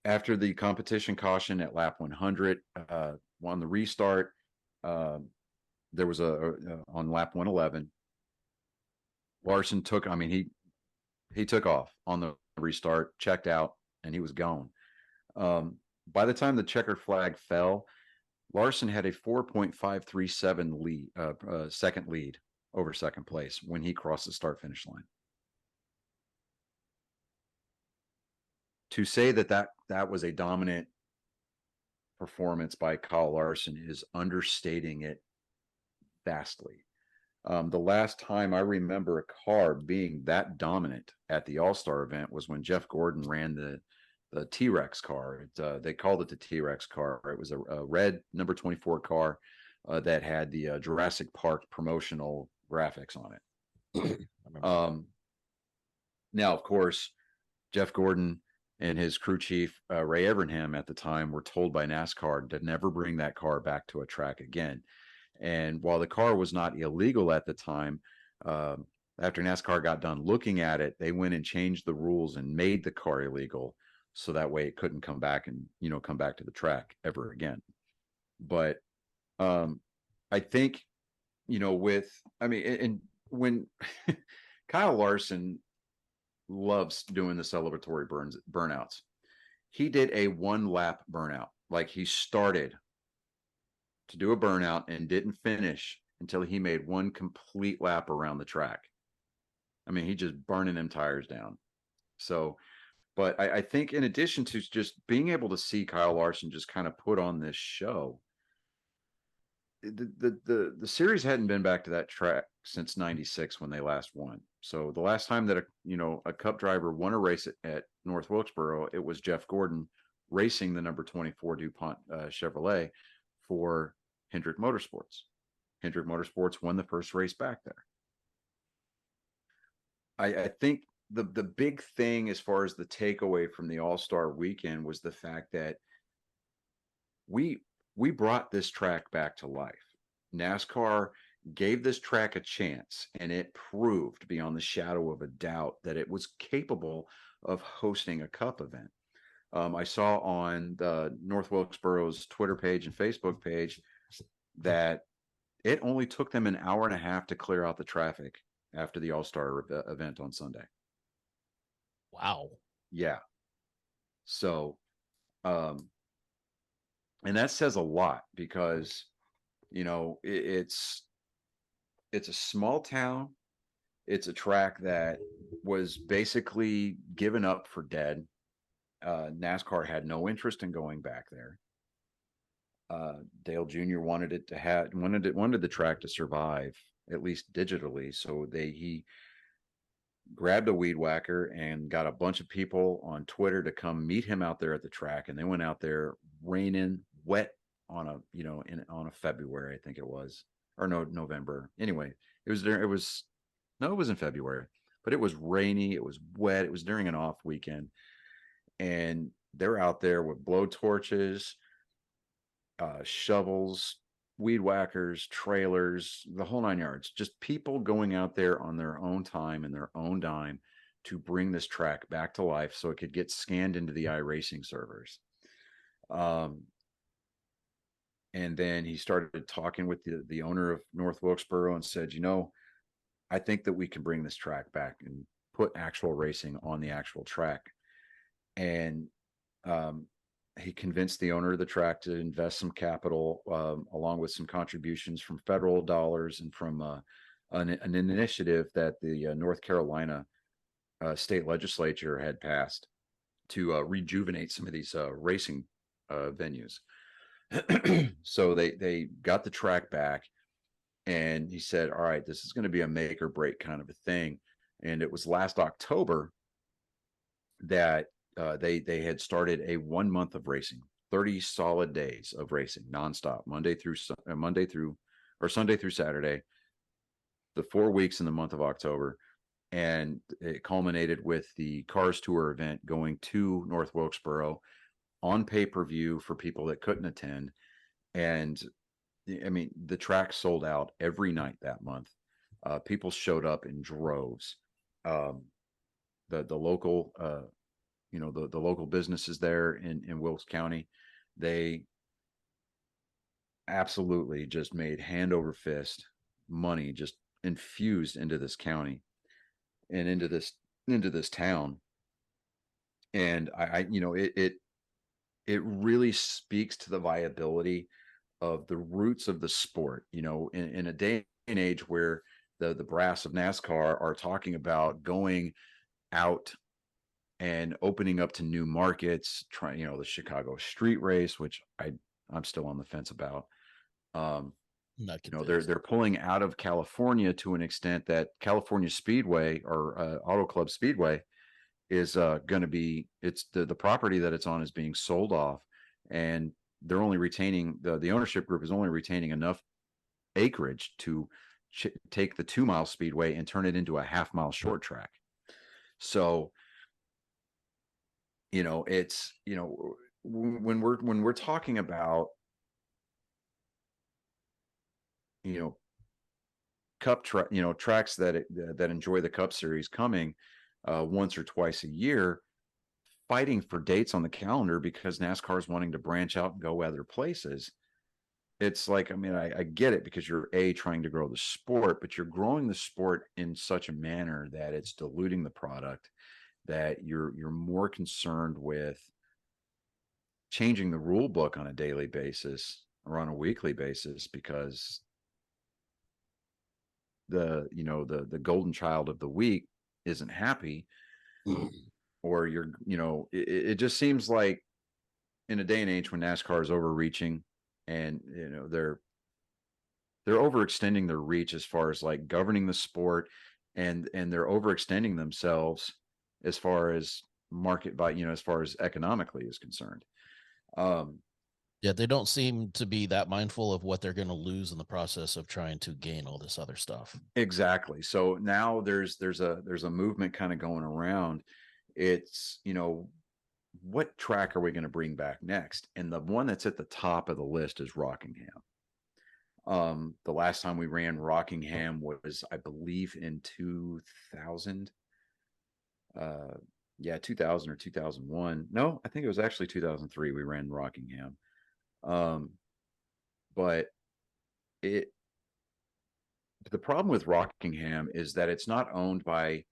after the competition caution at lap 100, on the restart, there was on lap 111, Larson he took off on the restart, checked out, and he was gone. By the time the checkered flag fell, Larson had a 4.537 lead, second lead over second place when he crossed the start-finish line. To say that was a dominant performance by Kyle Larson is understating it vastly. The last time I remember a car being that dominant at the All-Star event was when Jeff Gordon ran the T-Rex car. They called it the T-Rex car. It was a red number 24 car that had the Jurassic Park promotional graphics on it. Now, of course, Jeff Gordon and his crew chief, Ray Evernham, at the time were told by NASCAR to never bring that car back to a track again. And while the car was not illegal at the time, after NASCAR got done looking at it, they went and changed the rules and made the car illegal. So that way it couldn't come back and, come back to the track ever again. But I think, and when Kyle Larson loves doing the celebratory burnouts, he did a 1-lap burnout. Like he started to do a burnout and didn't finish until he made one complete lap around the track. I mean, he just burning them tires down. So, but I think in addition to just being able to see Kyle Larson just kind of put on this show, the series hadn't been back to that track since '96 when they last won. So the last time that a Cup driver won a race at North Wilkesboro, it was Jeff Gordon racing the number 24 DuPont Chevrolet for Hendrick Motorsports. Hendrick Motorsports won the first race back there. I think the big thing as far as the takeaway from the All-Star weekend was the fact that we brought this track back to life. NASCAR gave this track a chance, and it proved beyond the shadow of a doubt that it was capable of hosting a Cup event. I saw on the North Wilkesboro's Twitter page and Facebook page that it only took them an hour and a half to clear out the traffic after the All-Star event on Sunday. Wow. Yeah. So, and that says a lot because, it's a small town. It's a track that was basically given up for dead. NASCAR had no interest in going back there. Dale Jr. wanted the track to survive, at least digitally. So he grabbed a weed whacker and got a bunch of people on Twitter to come meet him out there at the track. And they went out there raining, wet on a February, I think it was, or no, November. Anyway, it was in February, but it was rainy. It was wet. It was during an off weekend. And they're out there with blow torches, shovels, weed whackers, trailers, the whole 9 yards. Just people going out there on their own time and their own dime to bring this track back to life so it could get scanned into the iRacing servers. And then he started talking with the owner of North Wilkesboro and said, I think that we can bring this track back and put actual racing on the actual track. And he convinced the owner of the track to invest some capital, along with some contributions from federal dollars and from an initiative that the North Carolina state legislature had passed to rejuvenate some of these racing venues. So they got the track back, and he said, all right, this is going to be a make or break kind of a thing. And it was last October that they had started a 1 month of racing, 30 solid days of racing nonstop, Sunday through Saturday, the 4 weeks in the month of October. And it culminated with the Cars Tour event going to North Wilkesboro on pay-per-view for people that couldn't attend. And I mean, the track sold out every night that month. People showed up in droves. The local, the local businesses there in Wilkes County, they absolutely just made hand over fist money just infused into this county and into this town. And it really speaks to the viability of the roots of the sport, in a day and age where the brass of NASCAR are talking about going out and opening up to new markets, trying, the Chicago street race, which I'm still on the fence about. They're pulling out of California to an extent that California Speedway or Auto Club Speedway is going to be, it's the property that it's on is being sold off, and they're only retaining the ownership group is only retaining enough acreage to take the 2 mile speedway and turn it into a half-mile short track. So, it's, when we're talking about, Cup tracks that enjoy the Cup Series coming once or twice a year, fighting for dates on the calendar because NASCAR is wanting to branch out and go other places. It's like, I mean, I get it because you're trying to grow the sport, but you're growing the sport in such a manner that it's diluting the product, that you're more concerned with changing the rule book on a daily basis or on a weekly basis, because the golden child of the week isn't happy, or it just seems like in a day and age when NASCAR is overreaching, and they're overextending their reach as far as like governing the sport, and they're overextending themselves as far as as far as economically is concerned. Yeah, they don't seem to be that mindful of what they're going to lose in the process of trying to gain all this other stuff. Exactly. So now there's a movement kind of going around. It's, what track are we going to bring back next? And the one that's at the top of the list is Rockingham. The last time we ran Rockingham was, I believe, in 2000. 2000 or 2001. No, I think it was actually 2003 we ran Rockingham. But the problem with Rockingham is that it's not owned by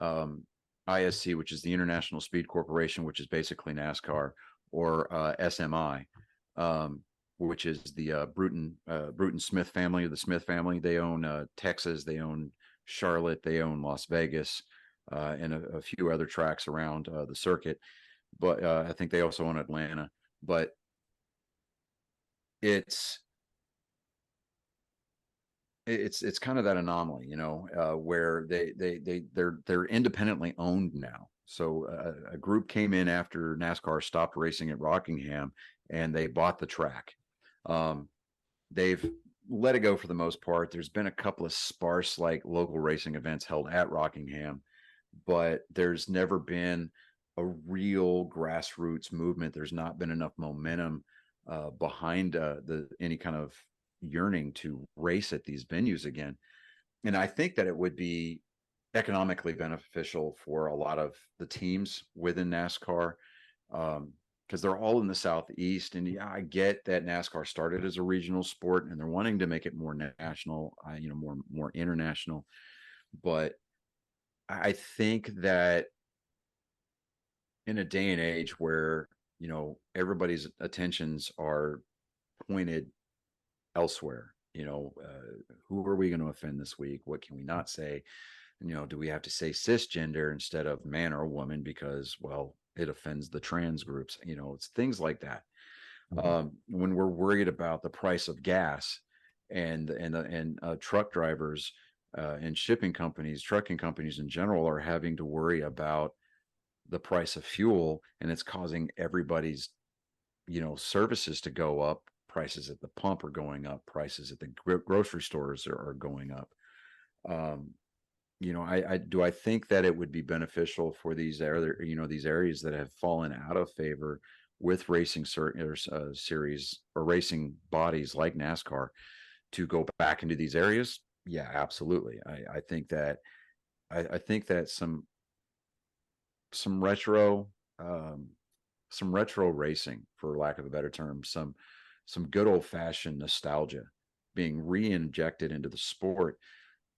ISC, which is the International Speed Corporation, which is basically NASCAR, or SMI, which is the Bruton Smith family, or the Smith family. They own Texas, they own Charlotte, they own Las Vegas, and a few other tracks around the circuit. But I think they also own Atlanta. But it's kind of that anomaly, where they're independently owned now. So a group came in after NASCAR stopped racing at Rockingham, and they bought the track. They've let it go for the most part. There's been a couple of sparse, like, local racing events held at Rockingham, but there's never been a real grassroots movement. There's not been enough momentum behind any kind of yearning to race at these venues again. And I think that it would be economically beneficial for a lot of the teams within NASCAR, because they're all in the Southeast. And yeah, I get that NASCAR started as a regional sport and they're wanting to make it more national, more international. But I think that in a day and age where, everybody's attentions are pointed elsewhere, who are we going to offend this week? What can we not say? Do we have to say cisgender instead of man or woman because, well, it offends the trans groups? It's things like that. When we're worried about the price of gas, and truck drivers and shipping companies, trucking companies in general, are having to worry about the price of fuel, and it's causing everybody's, services to go up. Prices at the pump are going up. Prices at the grocery stores are going up. I think that it would be beneficial for these areas that have fallen out of favor with racing series or racing bodies like NASCAR to go back into these areas. Yeah, absolutely. I think that some retro racing, for lack of a better term, some good old fashioned nostalgia being re-injected into the sport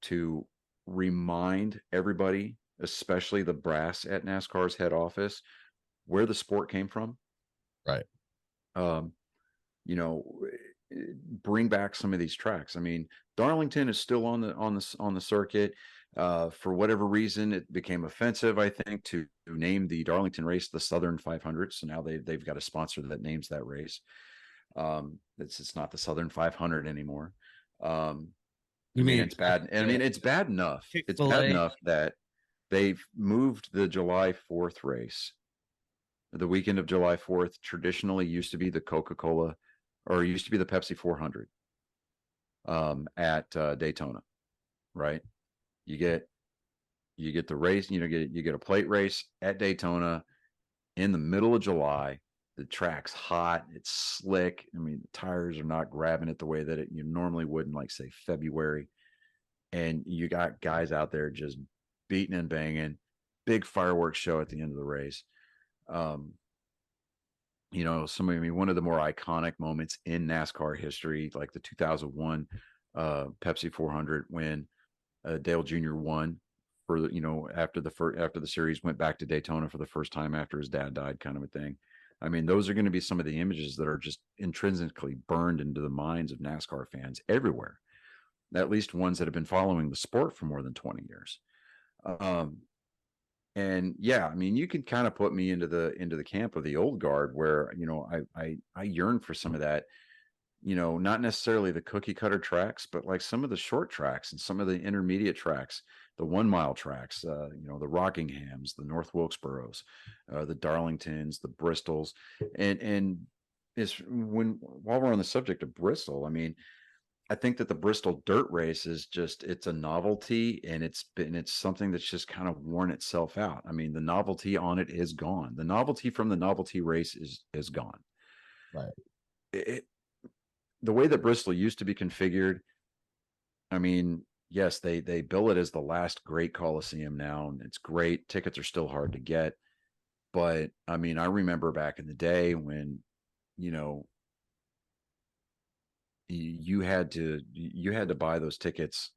to remind everybody, especially the brass at NASCAR's head office, where the sport came from. Right. Bring back some of these tracks. I mean, Darlington is still on the circuit. For whatever reason, it became offensive, I think, to name the Darlington race the Southern 500. So now they've got a sponsor that names that race. It's not the Southern 500 anymore. It's bad. I mean, it's bad enough. Chick-fil-A. It's bad enough that they've moved the July 4th race. The weekend of July 4th traditionally used to be the Coca-Cola, or used to be the Pepsi 400 at Daytona, right? You get the race, you get a plate race at Daytona in the middle of July. The track's hot, it's slick. I mean, the tires are not grabbing it the way that you normally would in, like, say, February. And you got guys out there just beating and banging. Big fireworks show at the end of the race. One of the more iconic moments in NASCAR history, like the 2001 Pepsi 400, when Dale Jr. won for after the series went back to Daytona for the first time after his dad died, kind of a thing. I mean, those are going to be some of the images that are just intrinsically burned into the minds of NASCAR fans everywhere, at least ones that have been following the sport for more than 20 years. And yeah, I mean, you can kind of put me into the camp of the old guard where, you know, I yearn for some of that, you know, not necessarily the cookie cutter tracks, but like some of the short tracks and some of the intermediate tracks, the 1 mile tracks, you know, the Rockinghams, the North Wilkesboros, the Darlingtons, the Bristols. And is while we're on the subject of Bristol, I mean, I think that the Bristol dirt race is just, it's a novelty, and it's something that's just kind of worn itself out. I mean, the novelty on it is gone. The novelty from the novelty race is gone. Right. The way that Bristol used to be configured, I mean, yes, they bill it as the last great Coliseum now, and it's great. Tickets are still hard to get. But I mean, I remember back in the day when, you know, you had to buy those tickets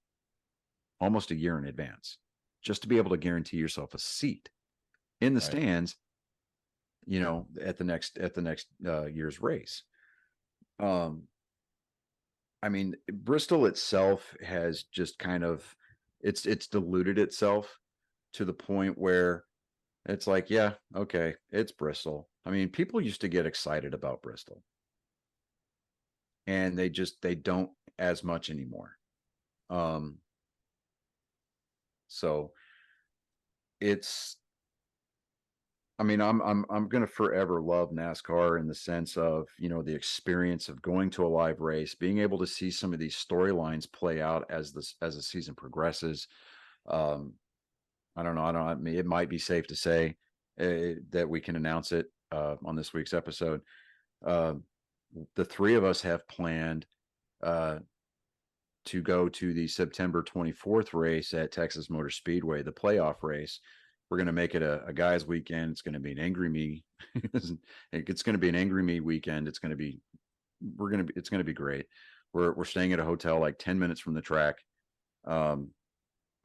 almost a year in advance just to be able to guarantee yourself a seat in the stands, you know, at the next year's race. I mean, Bristol itself has just kind of, it's diluted itself to the point where it's like, yeah, okay, it's Bristol. I mean, people used to get excited about Bristol, and they don't as much anymore. So it's, I mean, I'm going to forever love NASCAR in the sense of, you know, the experience of going to a live race, being able to see some of these storylines play out as the season progresses. I don't know. I mean, it might be safe to say that we can announce it on this week's episode. The three of us have planned to go to the September 24th race at Texas Motor Speedway, the playoff race. We're going to make it a guys weekend. It's going to be an Angry Me. It's going to be an Angry Me weekend. It's going to be great. We're staying at a hotel like 10 minutes from the track. I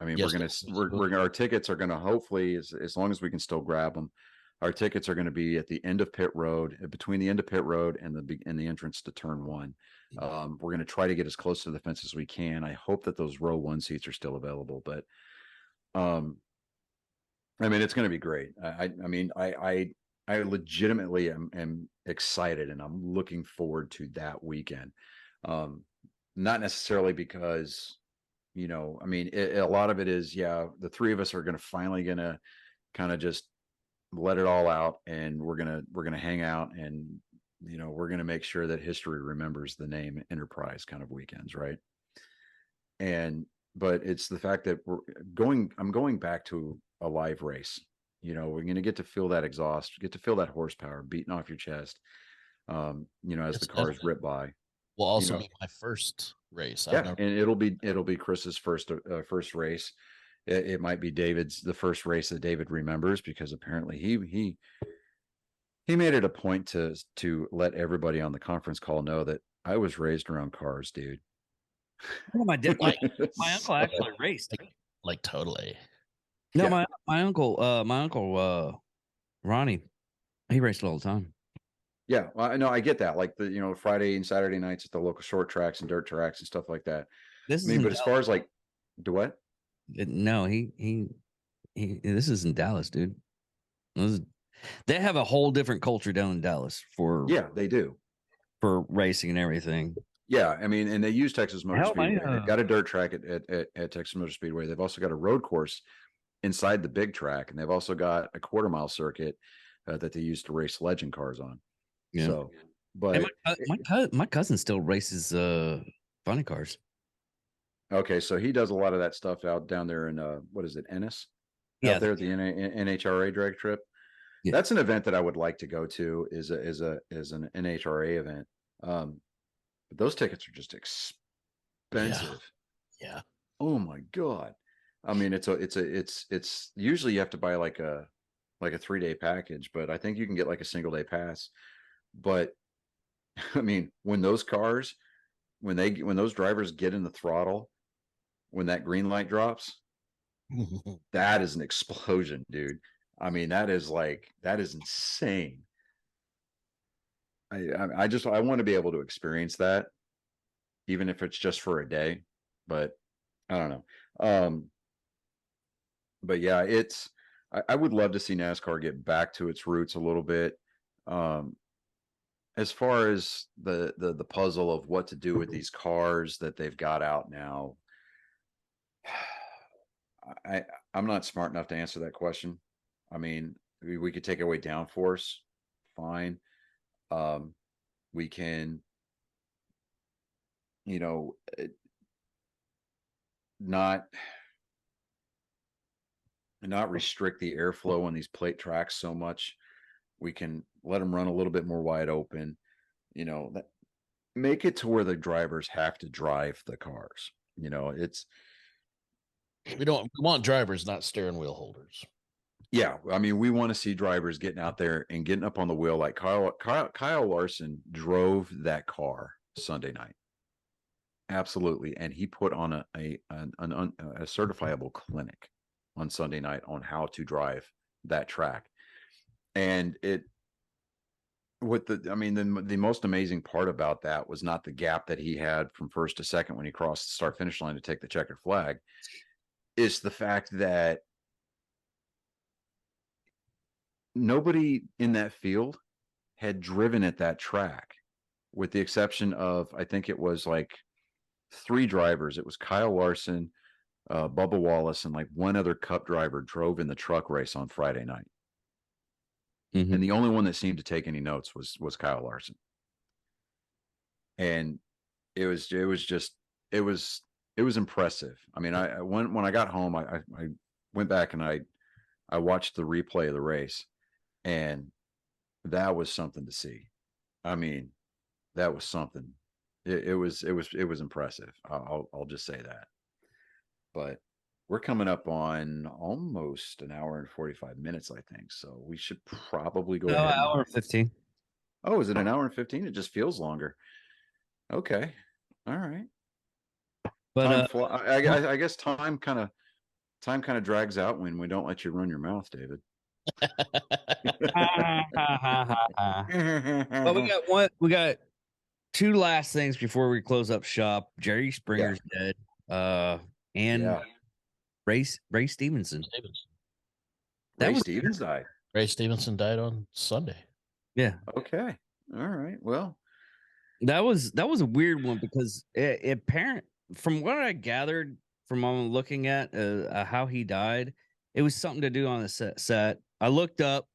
mean, yes, our tickets are going to, hopefully, as long as we can still grab them, our tickets are going to be at the end of pit road, between the end of pit road and the entrance to turn 1. We're going to try to get as close to the fence as we can. I hope that those row 1 seats are still available, but I mean, it's going to be great. I mean, I legitimately am excited, and I'm looking forward to that weekend. Not necessarily because, you know, I mean, a lot of it is, yeah, the three of us are finally going to kind of just let it all out, and we're going to hang out, and, you know, we're going to make sure that history remembers the name Enterprise kind of weekends. Right. But it's the fact that I'm going back to a live race. You know, we're going to get to feel that exhaust, get to feel that horsepower beating off your chest, you know, as the cars rip by. Will also be my first race. Yeah, and it'll be Chris's first race. It might be the first race that David remembers, because apparently he made it a point to let everybody on the conference call know that I was raised around cars, dude. Oh, my uncle actually raced. Like totally. No, yeah. my uncle Ronnie, he raced all the time. Yeah, well, I know, I get that. Like the, you know, Friday and Saturday nights at the local short tracks and dirt tracks and stuff like that. But as far as like, do what? No, he this is in Dallas, dude. They have a whole different culture down in Dallas for, yeah, they do, for racing and everything. Yeah, I mean, and they use Texas Motor Speedway. They've got a dirt track at Texas Motor Speedway. They've also got a road course inside the big track, and they've also got a quarter-mile circuit that they use to race legend cars on. Yeah. So, but my cousin still races funny cars. Okay, so he does a lot of that stuff out down there in what is it, Ennis? Yeah, out there at the NHRA drag trip. Yeah. That's an event that I would like to go to. Is an NHRA event. But those tickets are just expensive. Yeah. Oh my God. I mean, it's usually you have to buy like a 3-day package, but I think you can get like a single-day pass. But I mean, when those drivers get in the throttle, when that green light drops, that is an explosion, dude. I mean, that is insane. I want to be able to experience that, even if it's just for a day. But I don't know. But yeah, I would love to see NASCAR get back to its roots a little bit. As far as the puzzle of what to do with these cars that they've got out now, I'm not smart enough to answer that question. I mean, we could take away downforce, fine. We can, you know, not restrict the airflow on these plate tracks so much. We can let them run a little bit more wide open, that make it to where the drivers have to drive the cars. We want drivers, not steering wheel holders. Yeah, I mean, we want to see drivers getting out there and getting up on the wheel like Kyle Larson drove that car Sunday night. Absolutely, and he put on a certifiable clinic on Sunday night on how to drive that track. And the most amazing part about that was not the gap that he had from first to second when he crossed the start finish line to take the checkered flag. It's the fact that nobody in that field had driven at that track, with the exception of, I think it was like 3 drivers. It was Kyle Larson, Bubba Wallace, and like one other Cup driver drove in the truck race on Friday night. Mm-hmm. And the only one that seemed to take any notes was Kyle Larson. And it was impressive. I mean, when I got home, I went back and I watched the replay of the race, and that was something to see. I mean, that was something. It was impressive. I'll just say that. But we're coming up on almost an hour and 45 minutes, I think. So we should probably go ahead. Hour and 15. Oh, is it an hour and 15? It just feels longer. Okay. All right. But I guess time kind of drags out when we don't let you run your mouth, David. Well, we got 2 last things before we close up shop. Jerry Springer's dead. And Ray Stevenson. Ray Stevens died. Ray Stevenson died on Sunday. Yeah. Okay. All right. Well, that was a weird one, because from what I gathered from looking at how he died, it was something to do on the set. I looked up.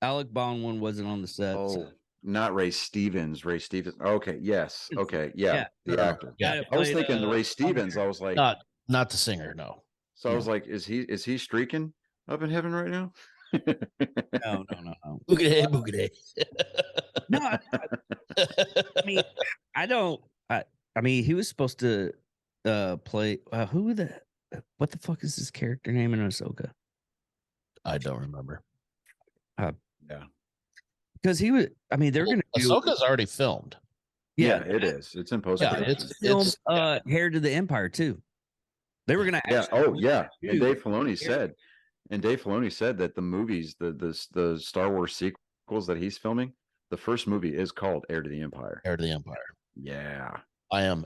Alec Baldwin wasn't on the set. Oh, so. Not Ray Stevens. Ray Stevens. Okay. Yes. Okay. Yeah. The actor. Yeah. I was thinking the Ray Stevens. I was like, not the singer. No. So I was like, is he streaking up in heaven right now? No. Boogity. No, I mean, I mean, he was supposed to play. What the fuck is his character name in Ahsoka? I don't remember. Yeah, because he was. I mean, they're going to do. Ahsoka's already filmed. Yeah, it is. It's in post. Yeah, it's Heir to the Empire too. They were going to. Yeah. Oh, yeah. And Dave Filoni said that the movies, the Star Wars sequels that he's filming, the first movie is called Heir to the Empire. Heir to the Empire. Yeah. I am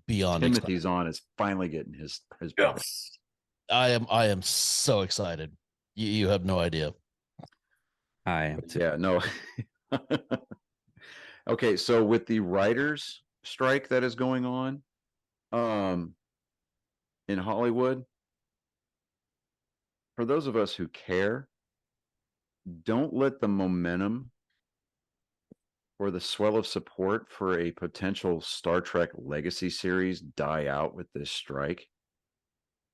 beyond Timothy excited. Zahn is finally getting his Yes. I am so excited. You have no idea. I am too. Yeah, no. Okay, so with the writers' strike that is going on in Hollywood, for those of us who care, don't let the momentum or the swell of support for a potential Star Trek legacy series die out with this strike.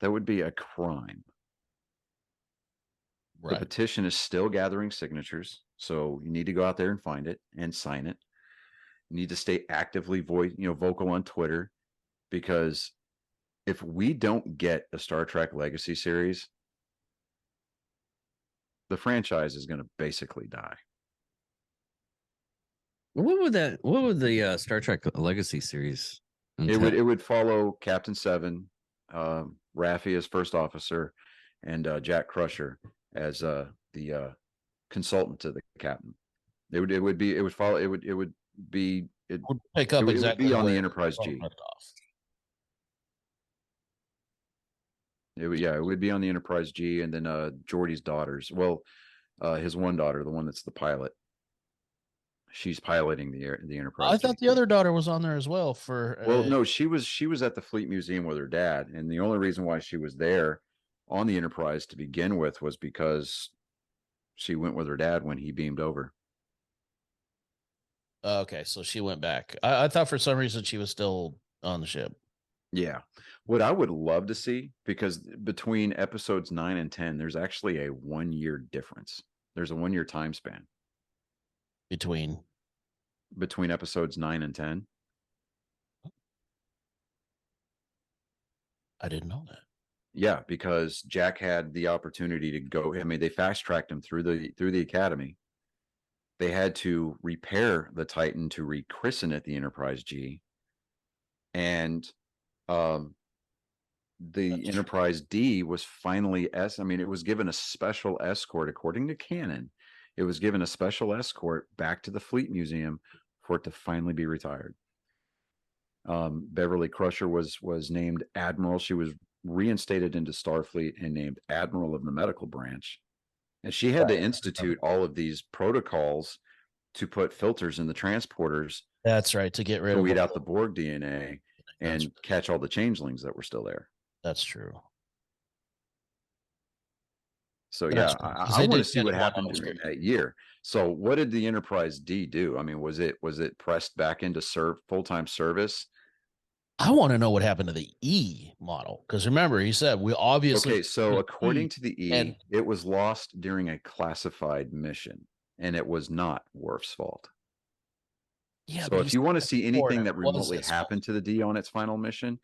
That would be a crime. Right. The petition is still gathering signatures, so you need to go out there and find it and sign it. You need to stay actively vocal on Twitter, because if we don't get a Star Trek legacy series, the franchise is going to basically die. What would the Star Trek Legacy series entail? It would follow Captain Seven, Raffi as first officer, and Jack Crusher as the consultant to the captain. It would be it, Would pick up it would exactly be on the where Enterprise Chrome G. left off. It would be on the Enterprise G, and then Geordi's daughters. Well, his one daughter, the one that's the pilot, she's piloting the Enterprise. I thought G the other daughter was on there as well for. Well, no, she was at the Fleet Museum with her dad, and the only reason why she was there on the Enterprise to begin with was because she went with her dad when he beamed over. Okay, so she went back. I thought for some reason she was still on the ship. Yeah. What I would love to see, because between episodes 9 and 10, there's actually a 1 year difference. There's a 1 year time span Between episodes 9 and 10. I didn't know that. Yeah, because Jack had the opportunity to go. I mean, they fast tracked him through the academy. They had to repair the Titan to rechristen it the Enterprise G, and the That's true. Enterprise D was finally I mean, it was given a special escort according to canon. It was given a special escort back to the Fleet Museum for it to finally be retired. Beverly Crusher was named Admiral. She was reinstated into Starfleet and named Admiral of the Medical Branch. And she had to institute all of these protocols to put filters in the transporters That's right. To get rid to of weed all out the Borg DNA That's- and catch all the changelings that were still there. That's true. So That's yeah, true, 'cause I they want to did see kind what of want happened all during those- that year. So what did the Enterprise D do? I mean, was it pressed back into full-time service? I want to know what happened to the E model because remember he said we obviously Okay, so according to the E, and- it was lost during a classified mission, and it was not Worf's fault. yeah. So but if you want to see before anything it that was remotely his happened to the D on its final mission,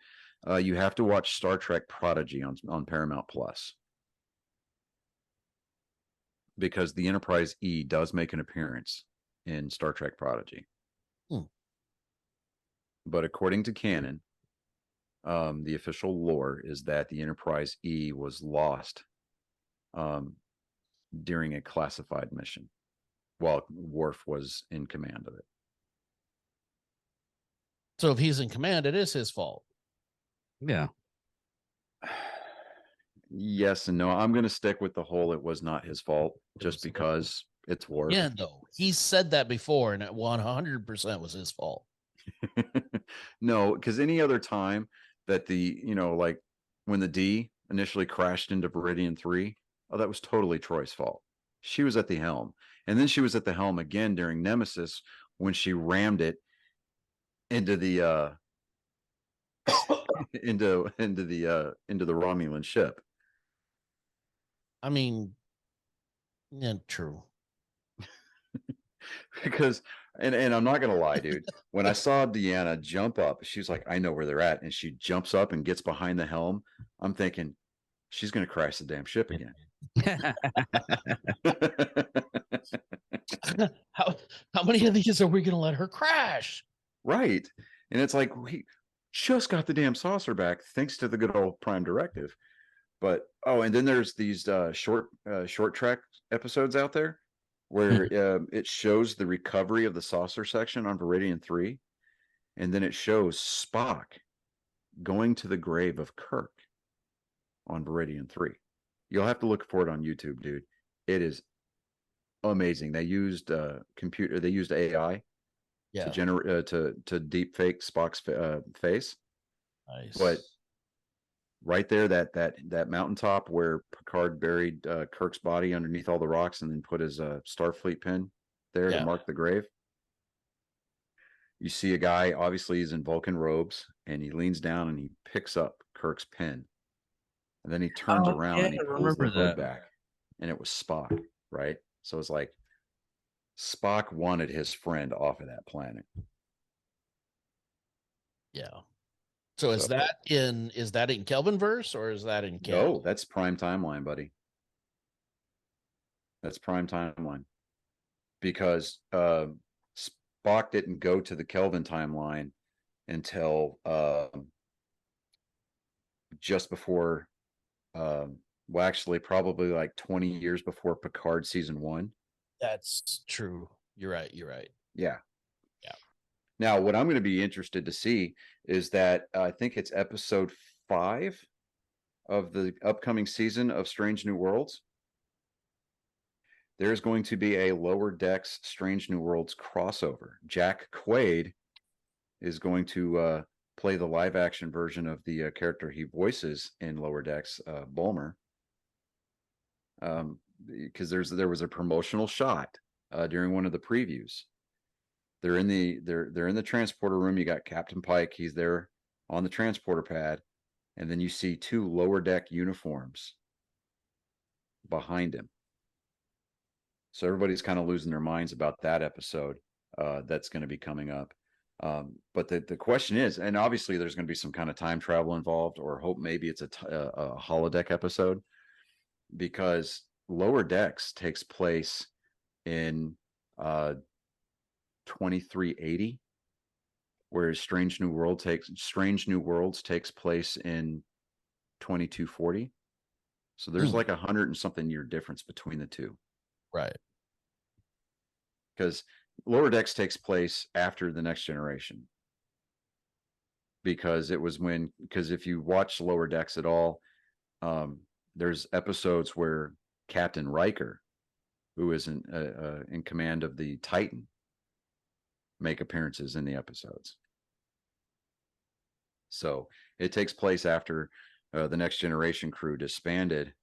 you have to watch Star Trek Prodigy on Paramount Plus, because the Enterprise E does make an appearance in Star Trek Prodigy. Hmm. But according to canon, the official lore is that the Enterprise E was lost during a classified mission while Worf was in command of it. So if he's in command, it is his fault. Yeah. Yes and no. I'm going to stick with the whole it was not his fault just because it's Worf. Yeah, though he said that before, and it 100% was his fault. No, because any other time that like when the D initially crashed into Viridian 3, oh, that was totally Troy's fault. She was at the helm. And then she was at the helm again during Nemesis when she rammed it into the into the Romulan ship. I mean, yeah, true. Because and I'm not gonna lie, dude. When I saw Deanna jump up, she's like, I know where they're at, and she jumps up and gets behind the helm. I'm thinking she's gonna crash the damn ship again. How many of these are we going to let her crash? Right. And it's like we just got the damn saucer back thanks to the good old Prime Directive. But and then there's these short track episodes out there where it shows the recovery of the saucer section on Viridian 3, and then it shows Spock going to the grave of Kirk on Viridian 3. You'll have to look for it on YouTube, dude. It is amazing. They used they used AI to generate to deep fake Spock's face. Nice. But right there, that mountaintop where Picard buried Kirk's body underneath all the rocks and then put his Starfleet pin there to mark the grave. You see a guy, obviously he's in Vulcan robes, and he leans down and he picks up Kirk's pin. And then he turns around and he pulls the hood back. And it was Spock, right? So it's like Spock wanted his friend off of that planet. Yeah. So is that in Kelvin verse or is that in canon? No, that's Prime Timeline, buddy. That's Prime Timeline. Because Spock didn't go to the Kelvin timeline until just before well, actually probably like 20 years before Picard season 1. That's true. You're right. Yeah. Now, what I'm going to be interested to see is that I think it's episode 5 of the upcoming season of Strange New Worlds. There's going to be a Lower Decks Strange New Worlds crossover. Jack Quaid is going to play the live action version of the character he voices in Lower Decks, Bulmer. Because there was a promotional shot during one of the previews. They're in the transporter room. You got Captain Pike. He's there on the transporter pad, and then you see 2 Lower Deck uniforms behind him. So everybody's kind of losing their minds about that episode that's going to be coming up. But the question is, and obviously there's going to be some kind of time travel involved, or hope maybe it's a holodeck episode, because Lower Decks takes place in 2380, whereas Strange New Worlds takes place in 2240. So there's like 100 and something year difference between the two. Right. Because Lower Decks takes place after The Next Generation. Because if you watch Lower Decks at all, there's episodes where Captain Riker, who is in command of the Titan, make appearances in the episodes. So it takes place after the Next Generation crew disbanded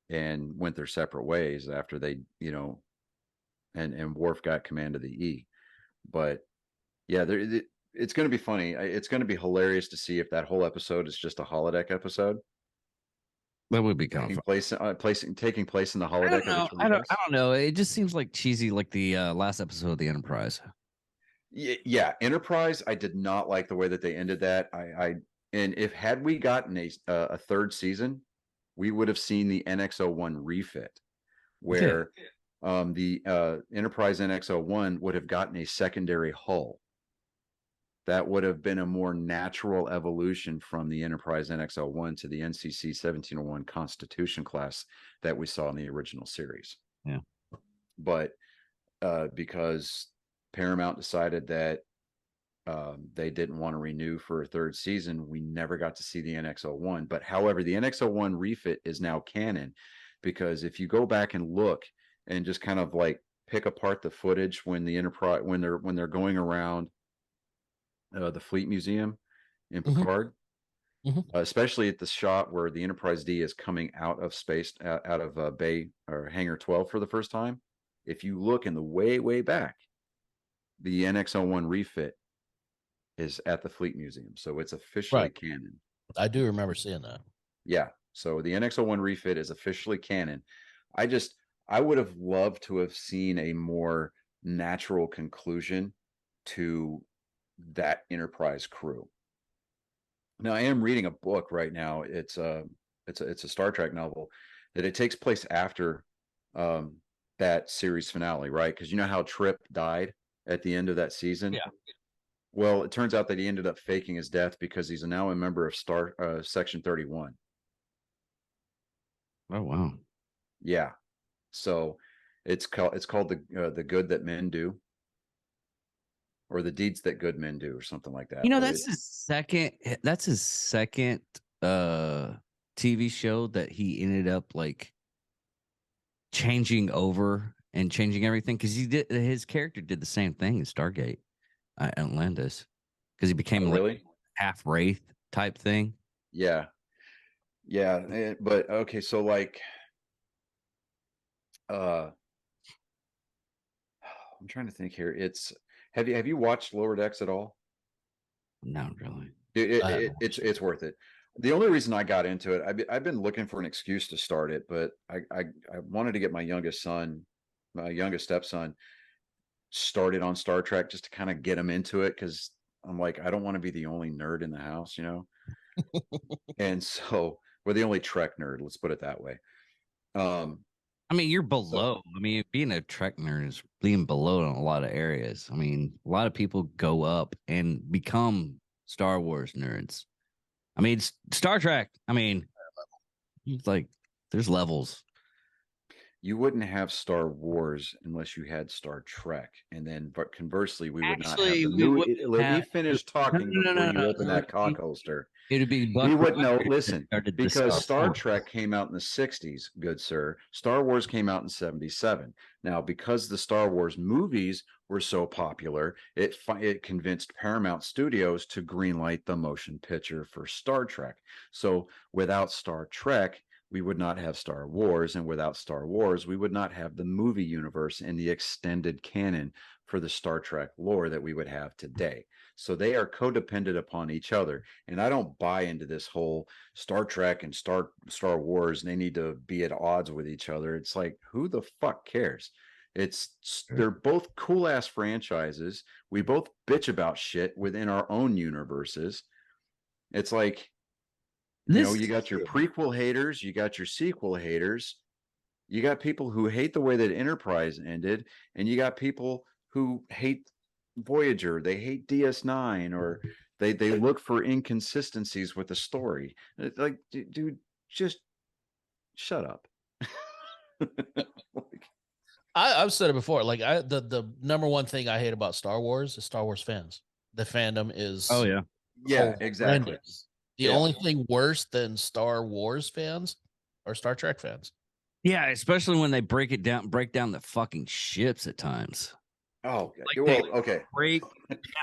and went their separate ways after they, and Worf got command of the E. But yeah, it's going to be funny. It's going to be hilarious to see if that whole episode is just a holodeck episode. That would be kind of taking place in the holodeck. I don't know. It just seems like cheesy, like the last episode of the Enterprise. Yeah, Enterprise. I did not like the way that they ended that. And had we gotten a third season, we would have seen the NX-01 refit, where the Enterprise NX-01 would have gotten a secondary hull. That would have been a more natural evolution from the Enterprise NX-01 to the NCC 1701 Constitution class that we saw in the original series. Yeah. But because Paramount decided that they didn't want to renew for a third season, we never got to see the NX-01. But however, the NX-01 refit is now canon, because if you go back and look and just kind of like pick apart the footage when the Enterprise, when they're going around the Fleet Museum in Picard, especially at the shot where the Enterprise D is coming out of space, out of Bay or Hangar 12 for the first time. If you look in the way back, the NX-01 refit is at the Fleet Museum, so it's officially canon. I do remember seeing that. Yeah, so the NX-01 refit is officially canon. I would have loved to have seen a more natural conclusion to that Enterprise crew. Now, I am reading a book right now. It's a Star Trek novel that it takes place after that series finale, right? Because you know how Trip died at the end of that season? Yeah. Well, it turns out that he ended up faking his death because he's now a member of Section 31. Oh wow. Yeah. So it's called the Good That Men Do, or The Deeds That Good Men Do, or something like that. That's his second TV show that he ended up like changing over and changing everything, because his character did the same thing in Stargate Atlantis, because he became like half wraith type thing. Yeah. But okay, so like I'm trying to think here. Have you watched Lower Decks at all? Not really. It's worth it. The only reason I got into it, I've been looking for an excuse to start it, but I wanted to get my youngest stepson started on Star Trek just to kind of get him into it, because I'm like, I don't want to be the only nerd in the house, and so we're the only Trek nerd. Let's put it that way. I mean, you're below. I mean, being a Trek nerd is being below in a lot of areas. I mean, a lot of people go up and become Star Wars nerds. I mean, Star Trek. I mean, it's like there's levels. you wouldn't have Star Wars unless you had Star Trek, and then, but conversely, we would not have Actually, the we movie. wouldn't Let me have. finish talking before you open No. that cock holster. It'd be We Buck would know. Rogers that Listen, started the because Star Wars. Trek came out in the '60s, good sir. Star Wars came out in '77. Now, because the Star Wars movies were so popular, it convinced Paramount Studios to greenlight the motion picture for Star Trek. So, without Star Trek, we would not have Star Wars, and without Star Wars, we would not have the movie universe and the extended canon for the Star Trek lore that we would have today. So they are codependent upon each other. And I don't buy into this whole Star Trek and Star Wars, and they need to be at odds with each other. It's like, who the fuck cares? They're both cool ass franchises. We both bitch about shit within our own universes. It's like, you got your prequel haters, you got your sequel haters, you got people who hate the way that Enterprise ended, and you got people who hate Voyager, they hate DS9, or they look for inconsistencies with the story. It's like, dude, just shut up. I've said it before. Like the number one thing I hate about Star Wars is Star Wars fans. The fandom is yeah, exactly. horrendous. The only thing worse than Star Wars fans are Star Trek fans. Yeah, especially when they break down the fucking ships at times. Oh, Like okay. Break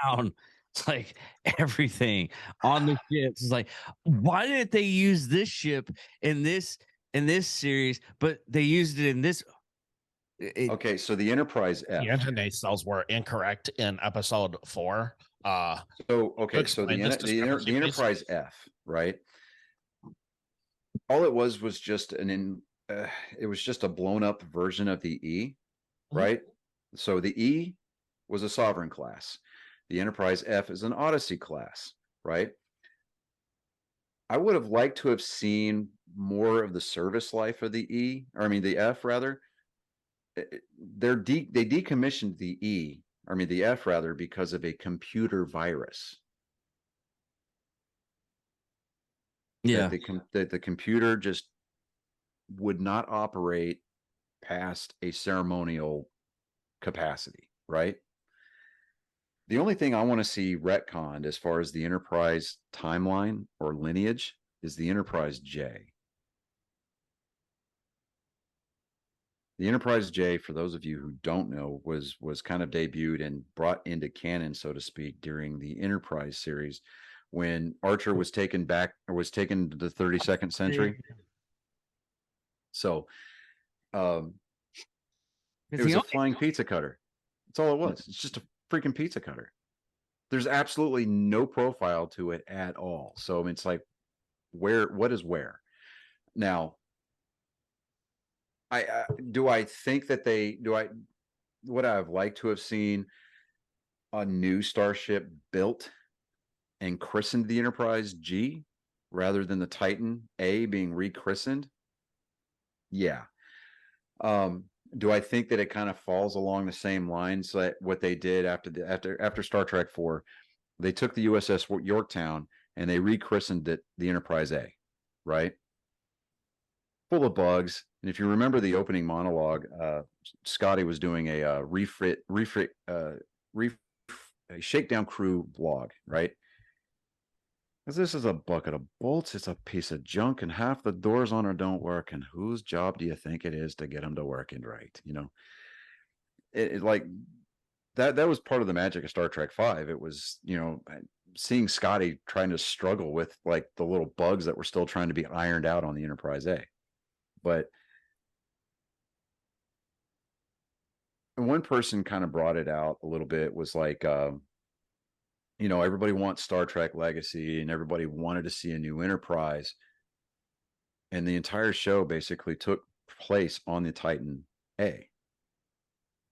down. It's like everything on the ships. It's like, why didn't they use this ship in this series, but they used it in this? Okay, so the Enterprise F. The engine nacelles were incorrect in episode 4. So the Enterprise F, right? All it was just it was just a blown up version of the E, right? So the E was a Sovereign class. The Enterprise F is an Odyssey class, right? I would have liked to have seen more of the service life of the F rather. They decommissioned the F rather, because of a computer virus. Yeah. That the computer just would not operate past a ceremonial capacity, right? The only thing I want to see retconned as far as the Enterprise timeline or lineage is the Enterprise J. The Enterprise J, for those of you who don't know, was kind of debuted and brought into canon, so to speak, during the Enterprise series when Archer was taken to the 32nd century. So it was a flying pizza cutter. That's all it was. It's just a freaking pizza cutter. There's absolutely no profile to it at all. So it's like, what is where? Now, I think that would I have liked to have seen a new starship built and christened the Enterprise G rather than the Titan A being rechristened? Yeah. Do I think that it kind of falls along the same lines that what they did after Star Trek IV? They took the USS Yorktown and they rechristened it the Enterprise A, right? Full of bugs. And if you remember the opening monologue, Scotty was doing a shakedown crew vlog, right? Because this is a bucket of bolts, it's a piece of junk, and half the doors on it don't work. And whose job do you think it is to get them to working right? It like that was part of the magic of Star Trek V. It was, seeing Scotty trying to struggle with like the little bugs that were still trying to be ironed out on the Enterprise A. But one person kind of brought it out a little bit, was like, everybody wants Star Trek Legacy and everybody wanted to see a new Enterprise. And the entire show basically took place on the Titan A.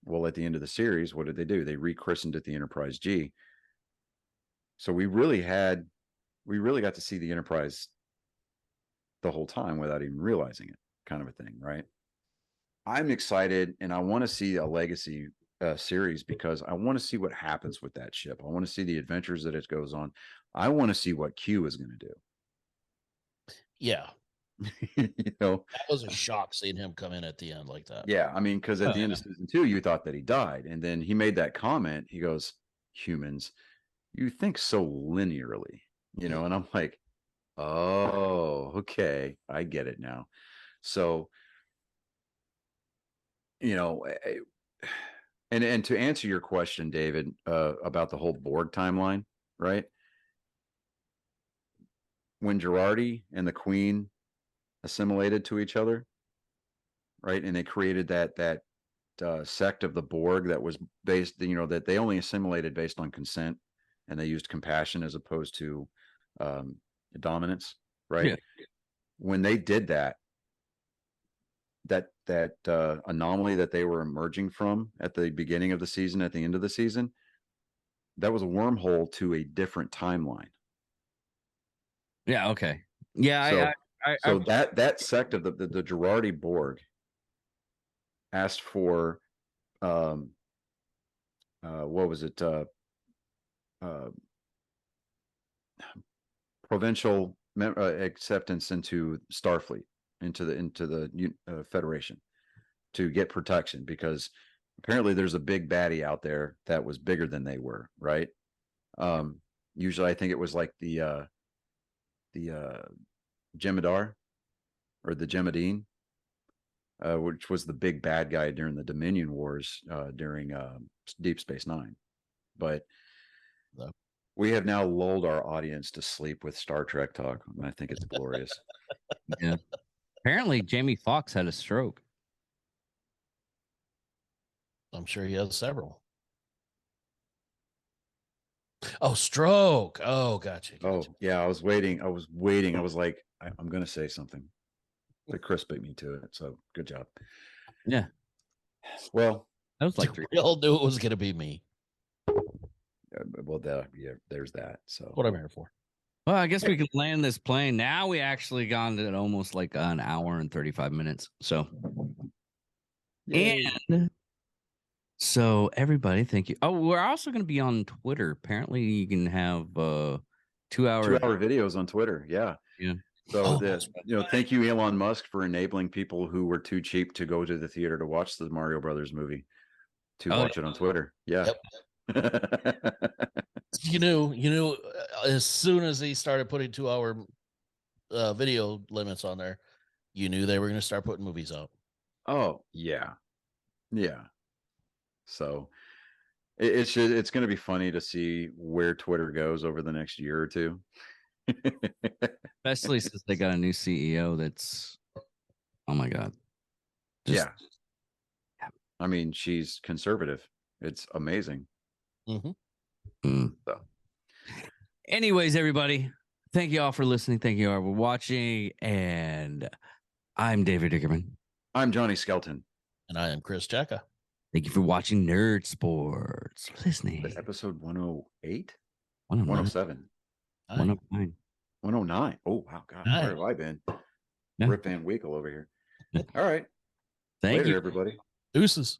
Well, at the end of the series, what did they do? They rechristened it the Enterprise G. So we really got to see the Enterprise the whole time without even realizing it, kind of a thing, right? I'm excited, and I want to see a Legacy series because I want to see what happens with that ship. I want to see the adventures that it goes on. I want to see what Q is going to do. Yeah. You know, That was a shock seeing him come in at the end like that. yeah. I mean, because at Oh, the end of season 2, you thought that he died, and then he made that comment. He goes, "Humans, you think so linearly," you know, and I'm like, "Oh, okay, I get it now." So, you know, and to answer your question, David, about the whole Borg timeline, right? When Girardi and the Queen assimilated to each other, right, and they created that sect of the Borg that was based, you know, that they only assimilated based on consent, and they used compassion as opposed to dominance, right? Yeah. When they did that, that anomaly that they were emerging from at the beginning of the season, at the end of the season, that was a wormhole to a different timeline. Yeah. Okay. Yeah. So, I that sect of the Girardi Borg asked for, what was it? Provincial acceptance into Starfleet, into the Federation, to get protection, because apparently there's a big baddie out there that was bigger than they were, right? Usually I think it was like the Jem'Hadar, or the Jem'Hadin, which was the big bad guy during the Dominion Wars, during Deep Space Nine. But No. we have now lulled our audience to sleep with Star Trek talk, and I think it's glorious. yeah. Apparently, Jamie Foxx had a stroke. I'm sure he has several. Oh, stroke. Oh, gotcha. Oh, yeah, I was waiting. I was like, I'm going to say something. But Chris beat me to it, so good job. Yeah. Well, That was like 3. We all knew it was going to be me. well, there's that. So What I'm here for. Well, I guess we can land this plane. Now we actually gone to almost like an hour and 35 minutes. So, Yay. and so everybody, thank you. Oh, we're also going to be on Twitter. Apparently, you can have 2-hour. 2-hour videos on Twitter. Yeah. Yeah. So Oh, that, that's you know, thank you, Elon Musk, for enabling people who were too cheap to go to the theater to watch the Mario Brothers movie to Oh, watch it on Twitter. Yeah. Yep. You knew as soon as he started putting 2-hour video limits on there, you knew they were going to start putting movies out. Oh, yeah. Yeah. So it's going to be funny to see where Twitter goes over the next year or two. Especially since they got a new CEO that's, oh my God. Yeah. I mean, she's conservative. It's amazing. Mm-hmm. So, anyways, everybody, thank you all for listening. Thank you all for watching. And I'm David Dickerman. I'm Johnny Skelton. And I am Chris Cheka. Thank you for watching Nerd Sports. Listening. Episode 108? 107. 107. 109. 109. Oh, wow. God, Nice. where have I been? Yeah. Rip Van Winkle over here. All right. Thank Later, you. everybody. Deuces.